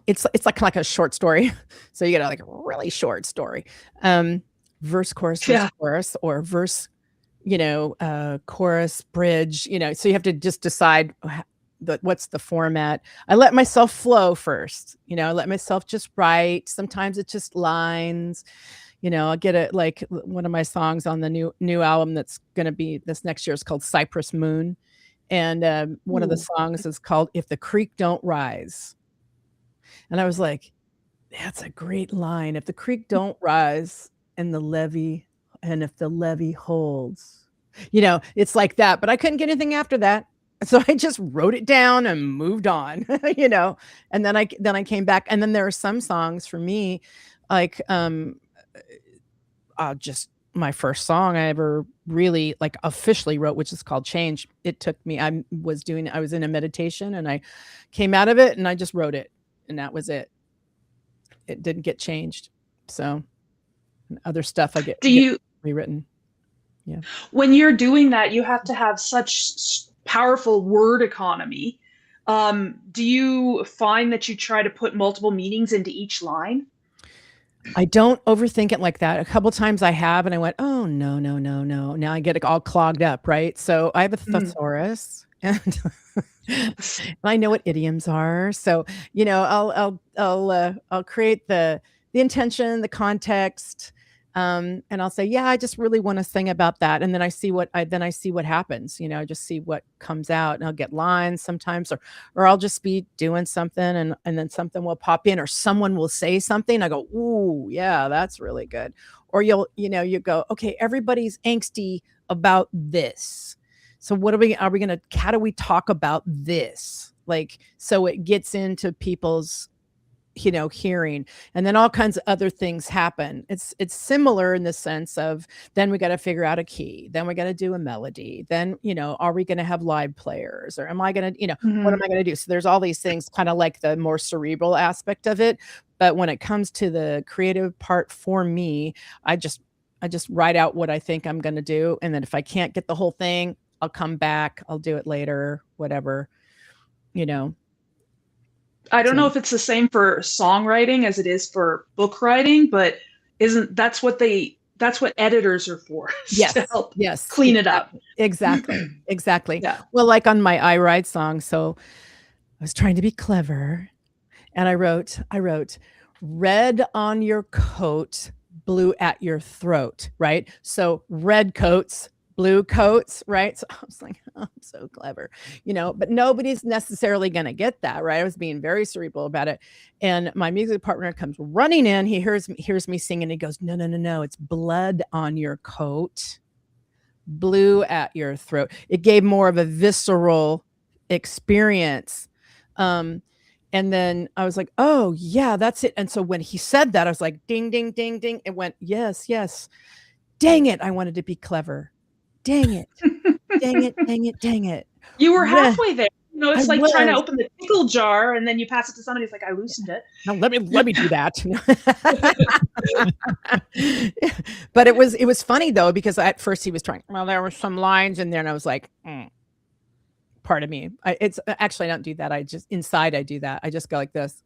it's like a short story. So you get like a really short story, verse, chorus, verse, chorus, or verse, chorus, bridge. So you have to just decide what's the format. I let myself flow first, I let myself just write. Sometimes it's just lines, I get it. Like one of my songs on the new album that's going to be this next year is called Cypress Moon. And one of the songs is called If the Creek Don't Rise. And I was like, that's a great line. If the creek don't rise and if the levee holds, it's like that. But I couldn't get anything after that. So I just wrote it down and moved on, and then I came back. And then there are some songs for me, like just my first song I ever really like officially wrote, which is called Change. It took me, I was in a meditation and I came out of it and I just wrote it, and that was it. It didn't get changed. So other stuff I get rewritten. Yeah. When you're doing that, you have to have such powerful word economy. Do you find that you try to put multiple meanings into each line? I don't overthink it like that. A couple times I have, and I went, oh, no. Now I get it all clogged up, right? So I have a thesaurus, and I know what idioms are. So, I'll create the intention, the context, and I'll say, yeah, I just really want to sing about that. And then I see what happens, I just see what comes out, and I'll get lines sometimes, or I'll just be doing something and then something will pop in, or someone will say something. I go, ooh, yeah, that's really good. Or you go, okay, everybody's angsty about this. So how do we talk about this? Like, so it gets into people's hearing, and then all kinds of other things happen. It's similar in the sense of, then we got to figure out a key, then we got to do a melody, then are we going to have live players, or am I going to what am I going to do? So there's all these things, kind of like the more cerebral aspect of it. But when it comes to the creative part for me, I just write out what I think I'm going to do, and then if I can't get the whole thing, I'll come back, I'll do it later, whatever. I don't know if it's the same for songwriting as it is for book writing, but that's what editors are for. Yes. To help clean it up. Exactly. Yeah. Well, like on my I Ride song. So I was trying to be clever, and I wrote, red on your coat, blue at your throat. Right. So red coats, blue coats, right? So I was like, oh, I'm so clever, but nobody's necessarily going to get that, right? I was being very cerebral about it. And my music partner comes running in. He hears me singing. He goes, no. It's blood on your coat, blue at your throat. It gave more of a visceral experience. And then I was like, oh yeah, that's it. And so when he said that, I was like, ding, ding, ding, ding. It went, yes. Dang it. I wanted to be clever. Dang it. Dang it. You were halfway there. It's like trying to open the pickle jar and then you pass it to somebody. It's like, I loosened it. No, let me do that. But it was funny though, because at first he was trying, there were some lines in there and I was like, part of me. It's actually, I don't do that. I just, inside I do that. I just go like this.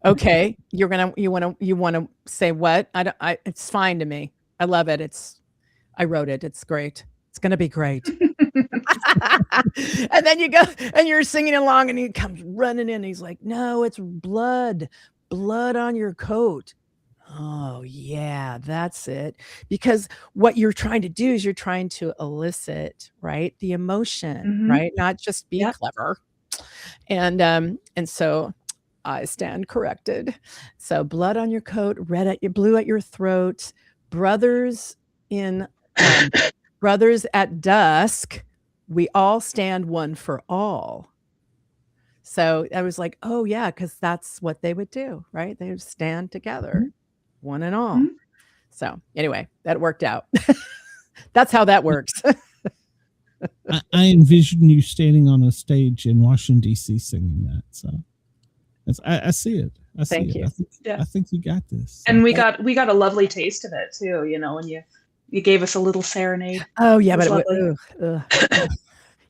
Okay. You want to say what? It's fine to me. I love it. I wrote it. It's great. It's going to be great. And then you go and you're singing along and he comes running in. And he's like, no, it's blood on your coat. Oh yeah, that's it. Because what you're trying to do is you're trying to elicit, right? The emotion, right? Not just be clever. And so I stand corrected. So blood on your coat, blue at your throat. Brothers at dusk, we all stand one for all. So I was like, oh yeah, because that's what they would do, right? They would stand together, one and all. So anyway, that worked out. That's how that works. I envision you standing on a stage in Washington, D.C. singing that. So I see it. Thank you. I think you got this. And we got a lovely taste of it too, when you gave us a little serenade. Oh yeah, but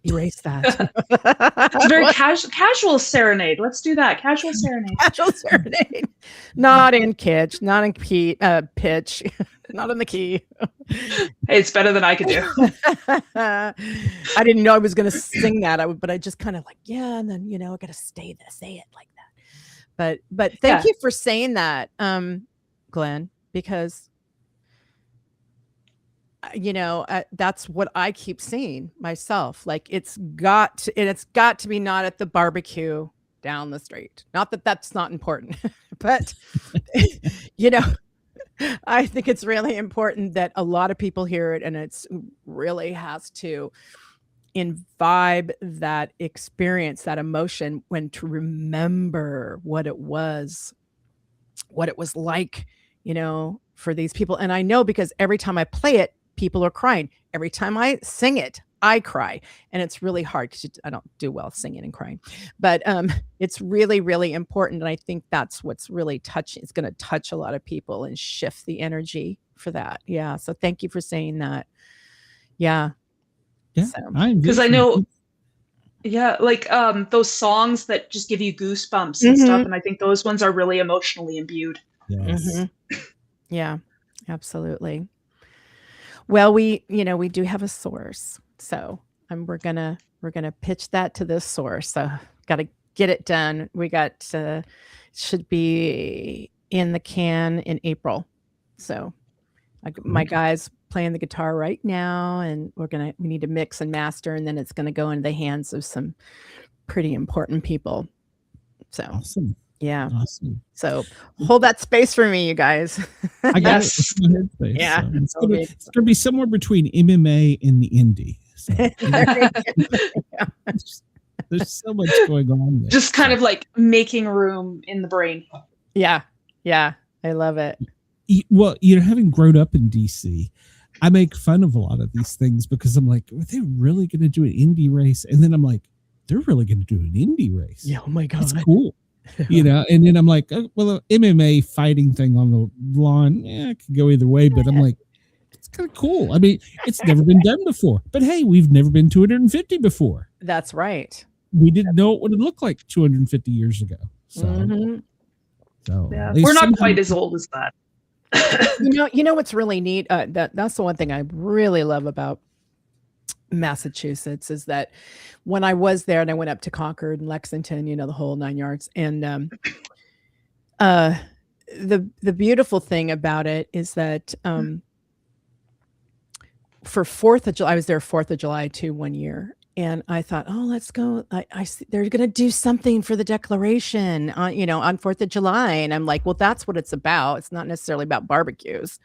erase that. It's a very casual serenade. Let's do that. Casual serenade. Casual serenade. Not in pitch. Not on the key. Hey, it's better than I could do. I didn't know I was going to sing that. But I just kind of like, yeah. And then, I got to say it like that. But thank you for saying that, Glenn, because that's what I keep saying myself. Like it's got to be not at the barbecue down the street. Not that that's not important, but I think it's really important that a lot of people hear it, and it's really has to imbibe that experience, that emotion, when to remember what it was like, for these people. And I know because every time I play it, people are crying. Every time I sing it, I cry. And it's really hard because I don't do well singing and crying. But it's really, really important. And I think that's what's really touching. It's going to touch a lot of people and shift the energy for that. Yeah. So thank you for saying that. Yeah. Yeah. Because I know, like those songs that just give you goosebumps and stuff. And I think those ones are really emotionally imbued. Yes. Yeah, absolutely. Well, we do have a source. So we're gonna pitch that to this source. So got to get it done. We got should be in the can in April. So my guy's playing the guitar right now, and we need to mix and master, and then it's gonna go into the hands of some pretty important people. So awesome. Yeah. Awesome. So hold that space for me, you guys. I got it. Yeah. So it's gonna be somewhere between MMA and the indie. So, there's so much going on there. Just kind of like making room in the brain. Yeah. Yeah. I love it. Well, having grown up in DC, I make fun of a lot of these things because I'm like, are they really going to do an indie race? And then I'm like, they're really going to do an indie race. Yeah. Oh my God. That's cool. And then I'm like, well, the MMA fighting thing on the lawn, it could go either way, but I'm like, it's kind of cool. I mean, it's never been done before, but hey, we've never been 250 before. That's right. We didn't know what it looked like 250 years ago. So, we're not quite as old as that. you know what's really neat? That's the one thing I really love about Massachusetts is that when I was there and I went up to Concord and Lexington, the whole 9 yards, and the beautiful thing about it is that for 4th of July, I was there 4th of July too 1 year, and I thought, oh, let's go. I see they're going to do something for the Declaration on 4th of July, and I'm like, well, that's what it's about. It's not necessarily about barbecues,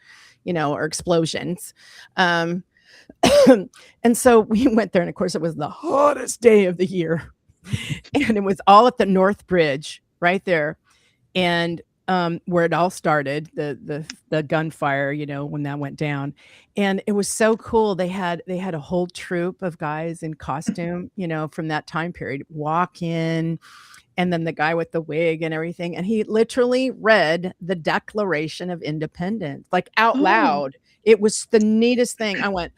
or explosions. And so we went there, and of course it was the hottest day of the year, and it was all at the North Bridge right there, and where it all started, the gunfire, when that went down, and it was so cool. They had a whole troop of guys in costume, from that time period walk in, and then the guy with the wig and everything, and he literally read the Declaration of Independence like out loud. It was the neatest thing. I went,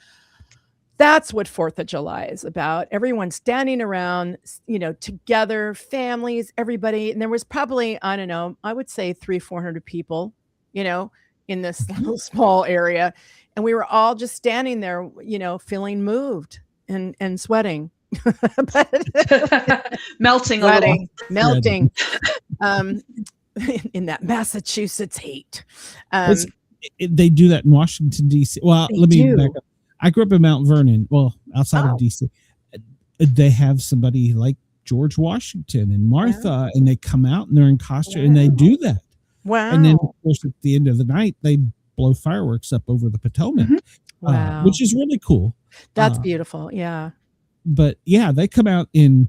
that's what 4th of July is about. Everyone standing around, together, families, everybody. And there was probably, I don't know, I would say 300-400 people, in this little small area. And we were all just standing there, feeling moved and sweating. Melting in that Massachusetts heat. They do that in Washington, D.C. Well, let me back up. I grew up in Mount Vernon, outside of D.C. They have somebody like George Washington and Martha, and they come out and they're in costume and they do that. Wow. And then, of course, at the end of the night, they blow fireworks up over the Potomac, which is really cool. That's beautiful. Yeah. But yeah, they come out in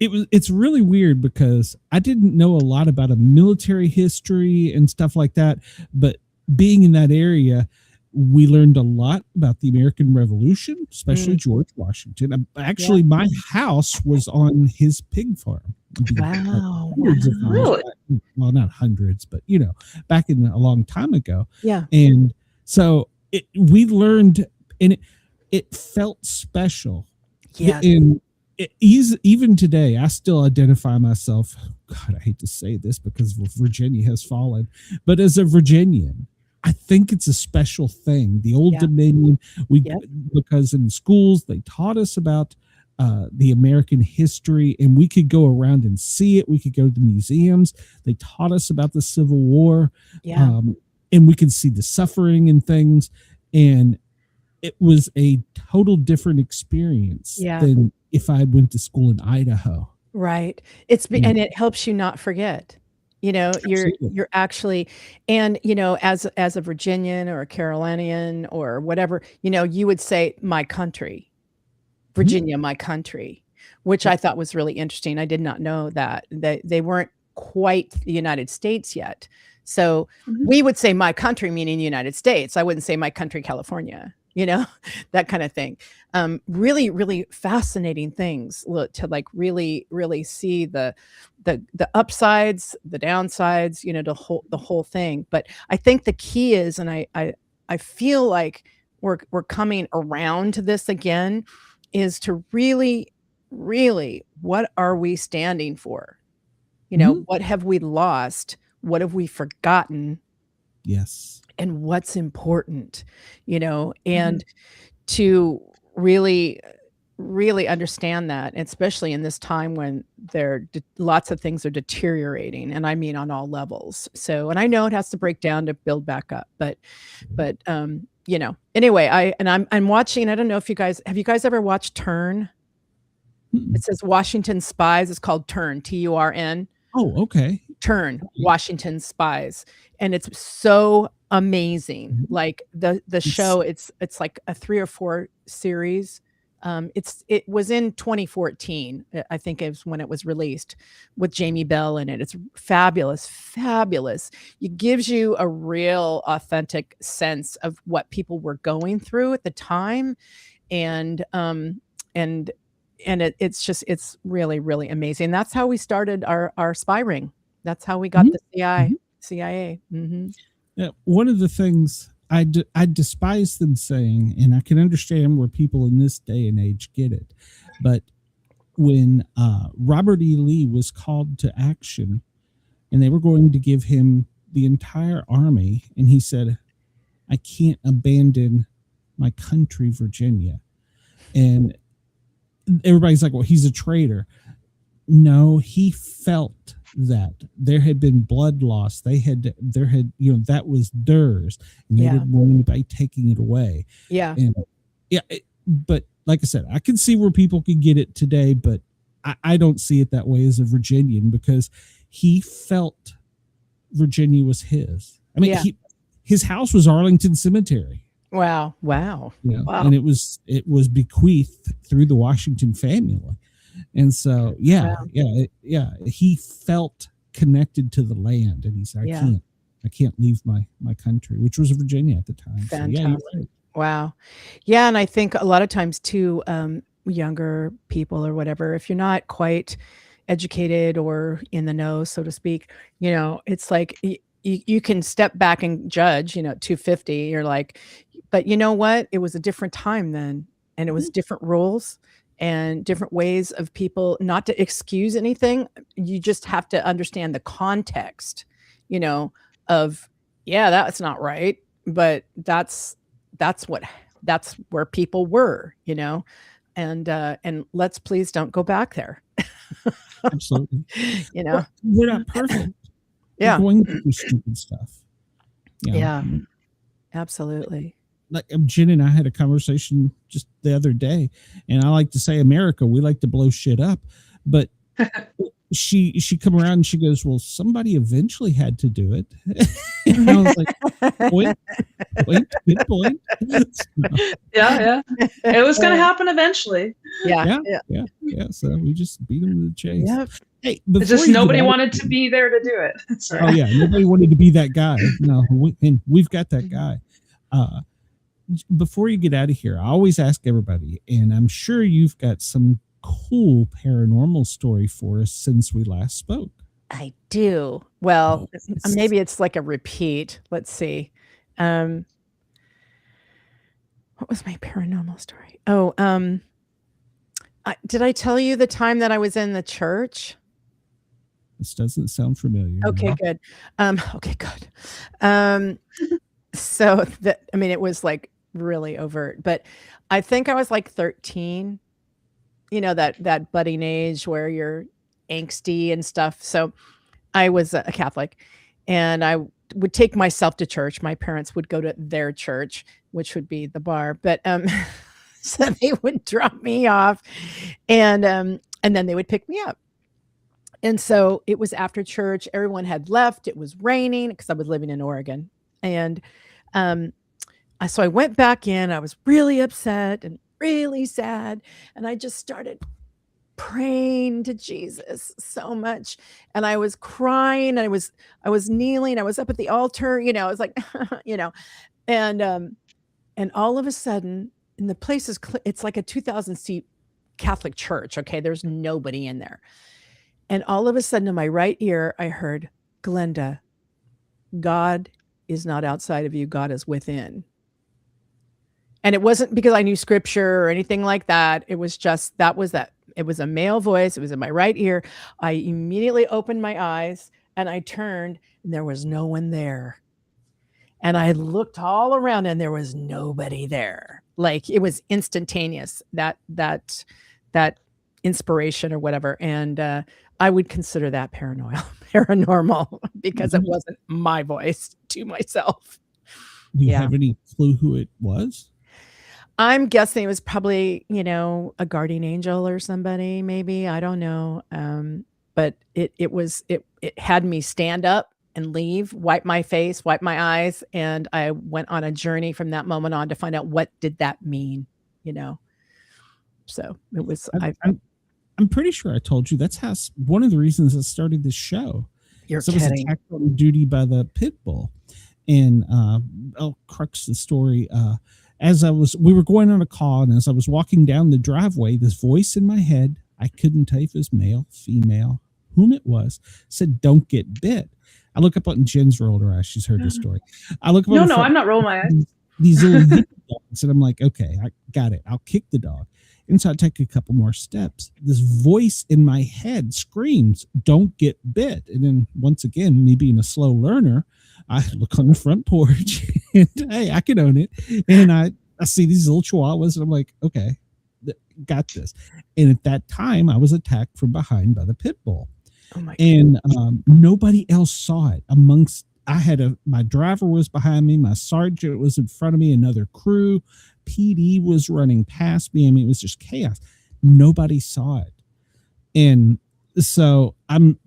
it's really weird because I didn't know a lot about a military history and stuff like that. But being in that area, we learned a lot about the American Revolution, especially George Washington. Actually, my house was on his pig farm. Wow. Really? Well, not hundreds, but, back in a long time ago. Yeah. And so we learned, and it felt special. Yeah. And even today, I still identify myself, God, I hate to say this because Virginia has fallen, but as a Virginian. I think it's a special thing. The Old Dominion, because in schools they taught us about the American history, and we could go around and see it. We could go to the museums. They taught us about the Civil War, and we could see the suffering and things. And it was a total different experience than if I went to school in Idaho. Right. And it helps you not forget. You're actually, and as a Virginian or a Carolinian or whatever, you would say my country, Virginia, my country, which I thought was really interesting. I did not know that they weren't quite the United States yet. So we would say my country, meaning the United States. I wouldn't say my country, California, that kind of thing. Really, really fascinating things to like really, really see the upsides, the downsides, the whole thing. But I think the key is, and I feel like we're coming around to this again, is to really, really, what are we standing for? What have we lost? What have we forgotten? Yes. And what's important, and to really, really understand that, especially in this time when lots of things are deteriorating, and I mean on all levels. So, and I know it has to break down to build back up, but anyway, I'm watching. I don't know if have you guys ever watched Turn? It says Washington Spies. It's called Turn, Turn. Oh, okay. Turn, Washington Spies, and it's so amazing. Like the show, it's like a 3 or 4 series. It was in 2014, I think it was when it was released, with Jamie Bell in it. It's fabulous. It gives you a real authentic sense of what people were going through at the time, and it's really, really amazing. That's how we started our spy ring. That's how we got the CIA. Yeah, one of the things I despise them saying, and I can understand where people in this day and age get it, but when Robert E. Lee was called to action and they were going to give him the entire army, and he said, I can't abandon my country, Virginia. And everybody's like, well, he's a traitor. No, he felt that there had been blood loss. There had, that was theirs, and they didn't want anybody taking it away. Yeah. And but like I said, I can see where people can get it today, but I don't see it that way as a Virginian, because he felt Virginia was his. I mean, his house was Arlington Cemetery. Wow. And it was bequeathed through the Washington family. And so, he felt connected to the land, and he said, I can't leave my country, which was Virginia at the time. Fantastic. So, you're right. Wow. Yeah. And I think a lot of times too, younger people or whatever, if you're not quite educated or in the know, so to speak, it's like you can step back and judge, 250, you're like, but you know what? It was a different time then, and it was different rules and different ways of people, not to excuse anything. You just have to understand the context, of, that's not right, but that's where people were, and let's please don't go back there. Absolutely. Well, we're not perfect. Yeah. We're going to do stupid stuff. Yeah. Absolutely. Like Jen and I had a conversation just the other day, and I like to say, America, we like to blow shit up, but she come around and she goes, well, somebody eventually had to do it. And I was like, point, good point. Yeah. It was going to happen eventually. Yeah. So we just beat them to the chase. Yep. Hey, just nobody wanted to be there to do it. Sorry. Oh yeah, nobody wanted to be that guy. No, we've got that guy. Before you get out of here, I always ask everybody, and I'm sure you've got some cool paranormal story for us since we last spoke. I do. Well, maybe it's like a repeat. Let's see. What was my paranormal story? Oh, did I tell you the time that I was in the church? This doesn't sound familiar. Okay, good. Okay, good. So that, I mean, it was like really overt, but I think I was like 13, that budding age where you're angsty and stuff. So I was a Catholic, and I would take myself to church. My parents would go to their church, which would be the bar, but so they would drop me off, and then they would pick me up. And so it was after church. Everyone had left. It was raining because I was living in Oregon, and so I went back in. I was really upset and really sad, and I just started praying to Jesus so much, and I was crying. I was kneeling. I was up at the altar. I was like, and all of a sudden, and the place is it's like a 2,000 seat Catholic church. Okay, there's nobody in there, and all of a sudden, in my right ear, I heard, Glenda, God is not outside of you. God is within. And it wasn't because I knew scripture or anything like that. It was just, that. It was a male voice. It was in my right ear. I immediately opened my eyes and I turned, and there was no one there. And I looked all around and there was nobody there. Like, it was instantaneous, that inspiration or whatever. And I would consider that paranormal because it wasn't my voice to myself. Do you have any clue who it was? I'm guessing it was probably, a guardian angel or somebody, maybe. I don't know. But it had me stand up and leave, wipe my face, wipe my eyes. And I went on a journey from that moment on to find out what did that mean, So it was, I'm pretty sure I told you that's how one of the reasons I started this show. You're kidding. I was attacked on duty by the pit bull. And I'll crux the story. We were going on a call, and as I was walking down the driveway, this voice in my head, I couldn't tell if it was male, female, whom it was, said, "Don't get bit." I look up on Jen's rolled her eyes. She's heard this story. I look up. No, I'm not rolling my eyes. These little dogs, and I'm like, okay, I got it. I'll kick the dog. And so I take a couple more steps. This voice in my head screams, "Don't get bit." And then once again, me being a slow learner, I look on the front porch and hey, I can own it. And I see these little chihuahuas, and I'm like, okay, got this. And at that time, I was attacked from behind by the pit bull. Oh my and nobody else saw it. My driver was behind me. My sergeant was in front of me. Another crew, PD was running past me. I mean, it was just chaos. Nobody saw it. And so I'm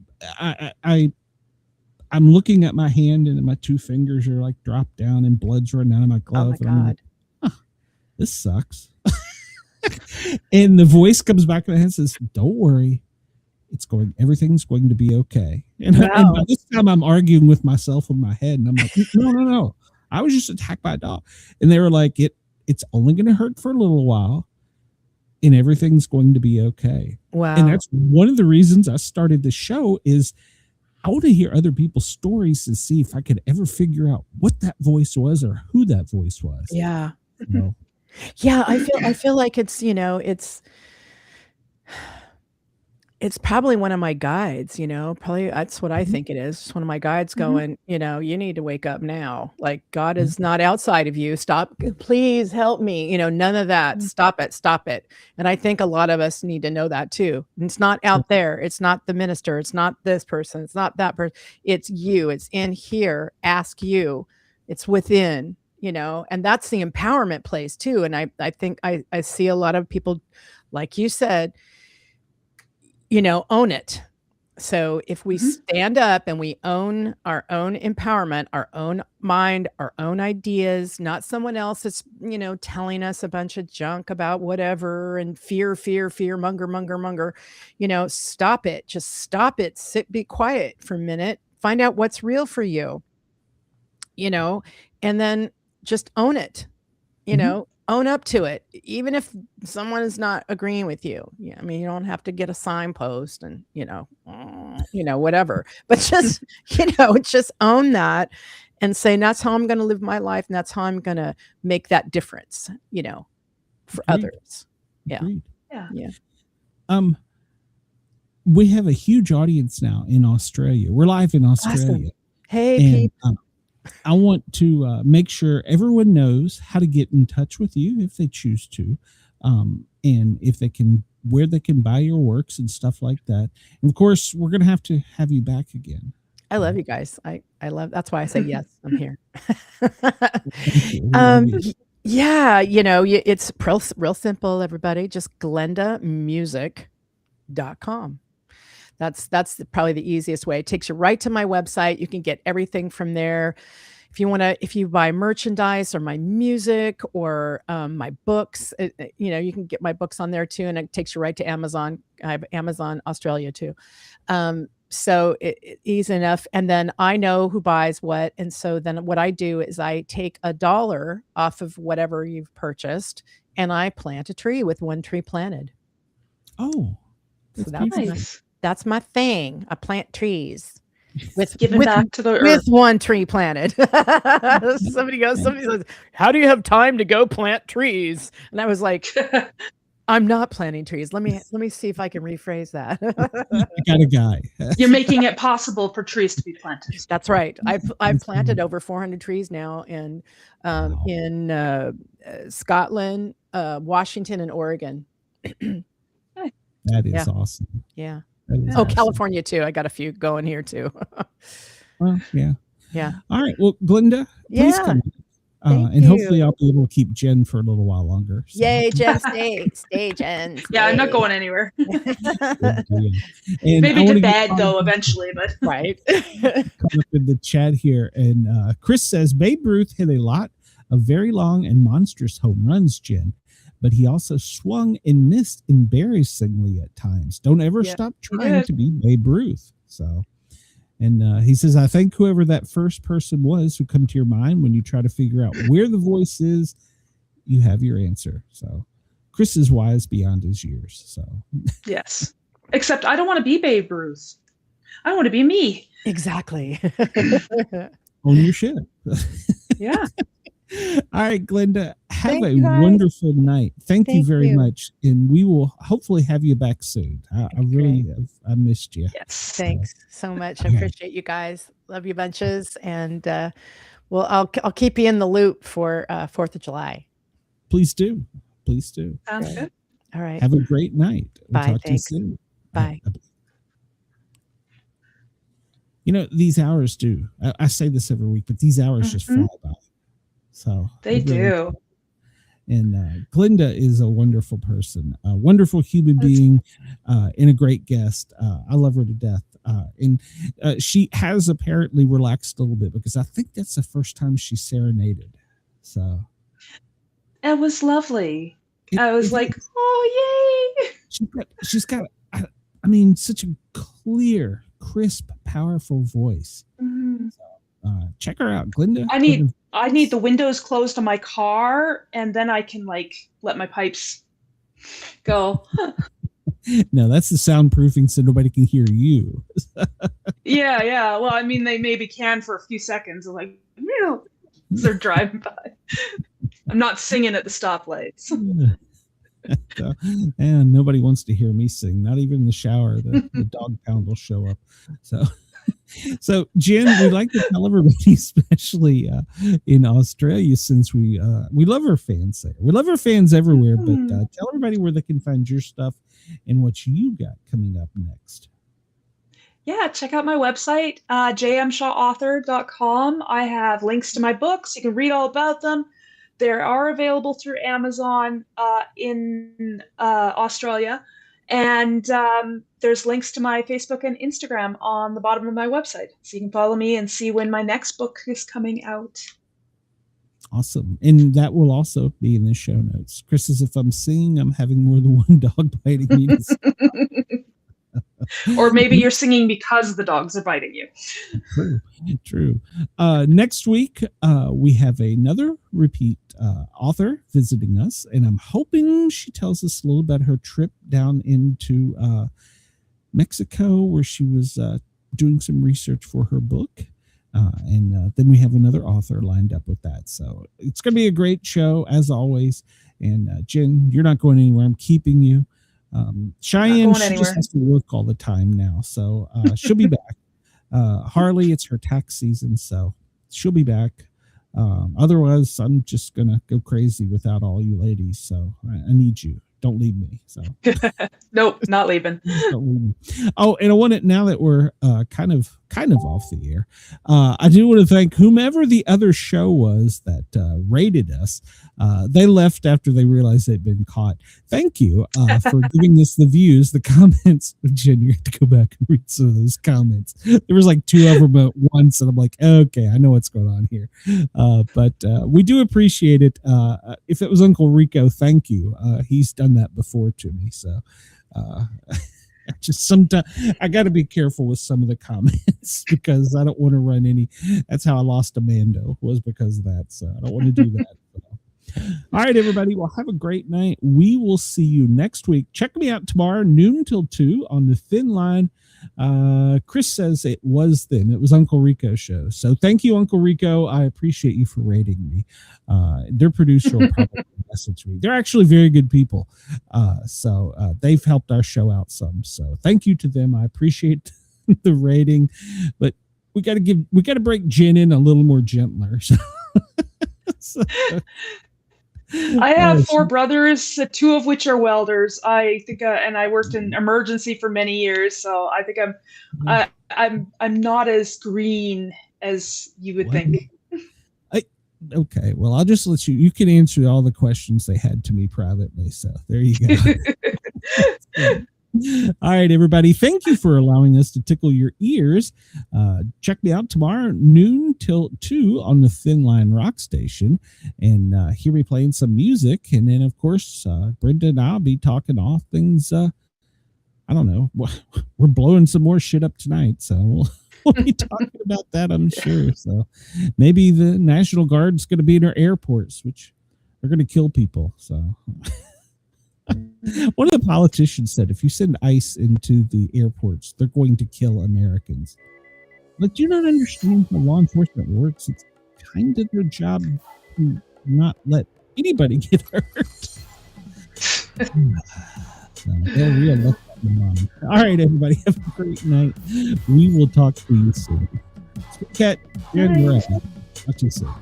looking at my hand, and my two fingers are like dropped down, and blood's running out of my glove. Oh my God. Like, this sucks. And the voice comes back in my head and says, "Don't worry. Everything's going to be okay." And by this time I'm arguing with myself in my head, and I'm like, no. I was just attacked by a dog. And they were like, it's only going to hurt for a little while, and everything's going to be okay. Wow. And that's one of the reasons I started the show is I want to hear other people's stories to see if I could ever figure out what that voice was or who that voice was. Yeah. So, Yeah. I feel like it's probably one of my guides, probably that's what I think it is. It's one of my guides going, you need to wake up now. Like, God is not outside of you. Stop. Please help me. None of that. Stop it. And I think a lot of us need to know that too. It's not out there. It's not the minister. It's not this person. It's not that person. It's you. It's in here. Ask you. It's within, and that's the empowerment place too. And I think I see a lot of people, like you said, own it. So if we stand up and we own our own empowerment, our own mind, our own ideas, not someone else that's, telling us a bunch of junk about whatever and fear, monger, stop it. Just stop it. Sit, be quiet for a minute. Find out what's real for you, and then just own it, own up to it, even if someone is not agreeing with you. Yeah, I mean, you don't have to get a signpost and whatever, but just just own that and say, that's how I'm going to live my life, and that's how I'm going to make that difference, for others. Yeah. Yeah. We have a huge audience now in Australia. We're live in Australia. Awesome. Hey, people. I want to make sure everyone knows how to get in touch with you if they choose to, and if they can, where they can buy your works and stuff like that. And of course, we're going to have you back again. I love you guys. I love, that's why I say yes, I'm here. Yeah, it's real simple, everybody. Just glendamusic.com. That's probably the easiest way. It takes you right to my website. You can get everything from there. If you buy merchandise or my music or my books, you can get my books on there too. And it takes you right to Amazon. I have Amazon Australia too. So it's easy enough. And then I know who buys what. And so then what I do is I take $1 off of whatever you've purchased and I plant a tree with one tree planted. Oh, so that's my thing. I plant trees with back to the earth with one tree planted. Somebody says, how do you have time to go plant trees? And I was like, I'm not planting trees. Let me see if I can rephrase that. I got a guy. You're making it possible for trees to be planted. That's right. I've planted over 400 trees now in Scotland, Washington, and Oregon. That is awesome. Yeah. Awesome. California too. I got a few going here too. Well, yeah. Yeah. All right. Well, Glenda, please come. And hopefully I'll be able to keep Jen for a little while longer. So. Yay, Jen, stay, Jen. Stay. Yeah, I'm not going anywhere. Maybe to bed though, eventually, but right. Come up in the chat here, and Chris says Babe Ruth hit a lot of very long and monstrous home runs, Jen, but he also swung and missed embarrassingly at times. Don't ever stop trying to be Babe Ruth. So. And he says, I think whoever that first person was who come to your mind when you try to figure out where the voice is, you have your answer. So Chris is wise beyond his years. So yes, except I don't want to be Babe Ruth. I want to be me. Exactly. Own your shit. Yeah. All right, Glenda, have a wonderful night. Thank you very much. And we will hopefully have you back soon. I missed you. Yes. Thanks so much. I appreciate you guys. Love you bunches. And I'll keep you in the loop for 4th of July. Please do. Please do. Sounds good. All right. Have a great night. Bye. Talk to you soon. Bye. These hours do. I say this every week, but these hours just fly by. So they do. And Glenda is a wonderful person, a wonderful human being, and a great guest. I love her to death. And she has apparently relaxed a little bit because I think that's the first time she serenaded. So it was lovely. I was like, oh, yay. She's got, such a clear, crisp, powerful voice. Mm-hmm. So, check her out, Glenda. I need the windows closed on my car, and then I can let my pipes go. No, that's the soundproofing so nobody can hear you. Yeah. Well, they maybe can for a few seconds. I'm they're driving by. I'm not singing at the stoplights. And nobody wants to hear me sing, not even in the shower. The dog pound will show up. So Jen, we'd like to tell everybody, especially in Australia, since we love our fans there. We love our fans everywhere, but tell everybody where they can find your stuff and what you got coming up next. Yeah, check out my website, jmshawauthor.com. I have links to my books. You can read all about them. They are available through Amazon in Australia. And there's links to my Facebook and Instagram on the bottom of my website. So you can follow me and see when my next book is coming out. Awesome. And that will also be in the show notes. Chris says, if I'm singing, I'm having more than one dog biting me. Or maybe you're singing because the dogs are biting you. True. Next week, we have another repeat author visiting us, and I'm hoping she tells us a little about her trip down into Mexico, where she was doing some research for her book. And then we have another author lined up with that. So it's going to be a great show, as always. And Jen, you're not going anywhere. I'm keeping you. Cheyenne, she just has to work all the time now. So she'll be back. Harley, it's her tax season. So she'll be back. Otherwise, I'm just gonna go crazy without all you ladies. So I need you. Don't leave me. So nope, not leaving. Don't leave me. Oh, and I want it now that we're kind of off the air. I do want to thank whomever the other show was that rated us. They left after they realized they'd been caught. Thank you for giving us the views, the comments. Jen, you have to go back and read some of those comments. There was like 2 of them at once, and I'm like, okay, I know what's going on here. But we do appreciate it. If it was Uncle Rico, thank you. He's done that before to me. So just sometimes I got to be careful with some of the comments because I don't want to run any. That's how I lost Amando, was because of that. So I don't want to do that. All right, everybody. Well, have a great night. We will see you next week. Check me out tomorrow, noon till 2 on the Thin Line. Chris says it was them. It was Uncle Rico's show. So thank you, Uncle Rico. I appreciate you for rating me. Their producer will probably message me. They're actually very good people. So they've helped our show out some. So thank you to them. I appreciate the rating, but we got to break Jen in a little more gentler. So, I have 4 brothers, 2 of which are welders. I think, and I worked in emergency for many years, so I think I'm not as green as you would think. Okay, well, I'll just let you can answer all the questions they had to me privately. So there you go. All right, everybody. Thank you for allowing us to tickle your ears. Check me out tomorrow, noon till 2 on the Thin Line Rock Station, and hear me playing some music. And then, of course, Brenda and I'll be talking all things. I don't know. We're blowing some more shit up tonight, so we'll be talking about that, I'm sure. So maybe the National Guard's going to be in our airports, which are going to kill people. So. One of the politicians said, if you send ICE into the airports, they're going to kill Americans. But you don't understand how law enforcement works. It's kind of their job to not let anybody get hurt. So they'll re-elect them. All right, everybody. Have a great night. We will talk to you soon. Cat, you're in the right. Talk to you soon.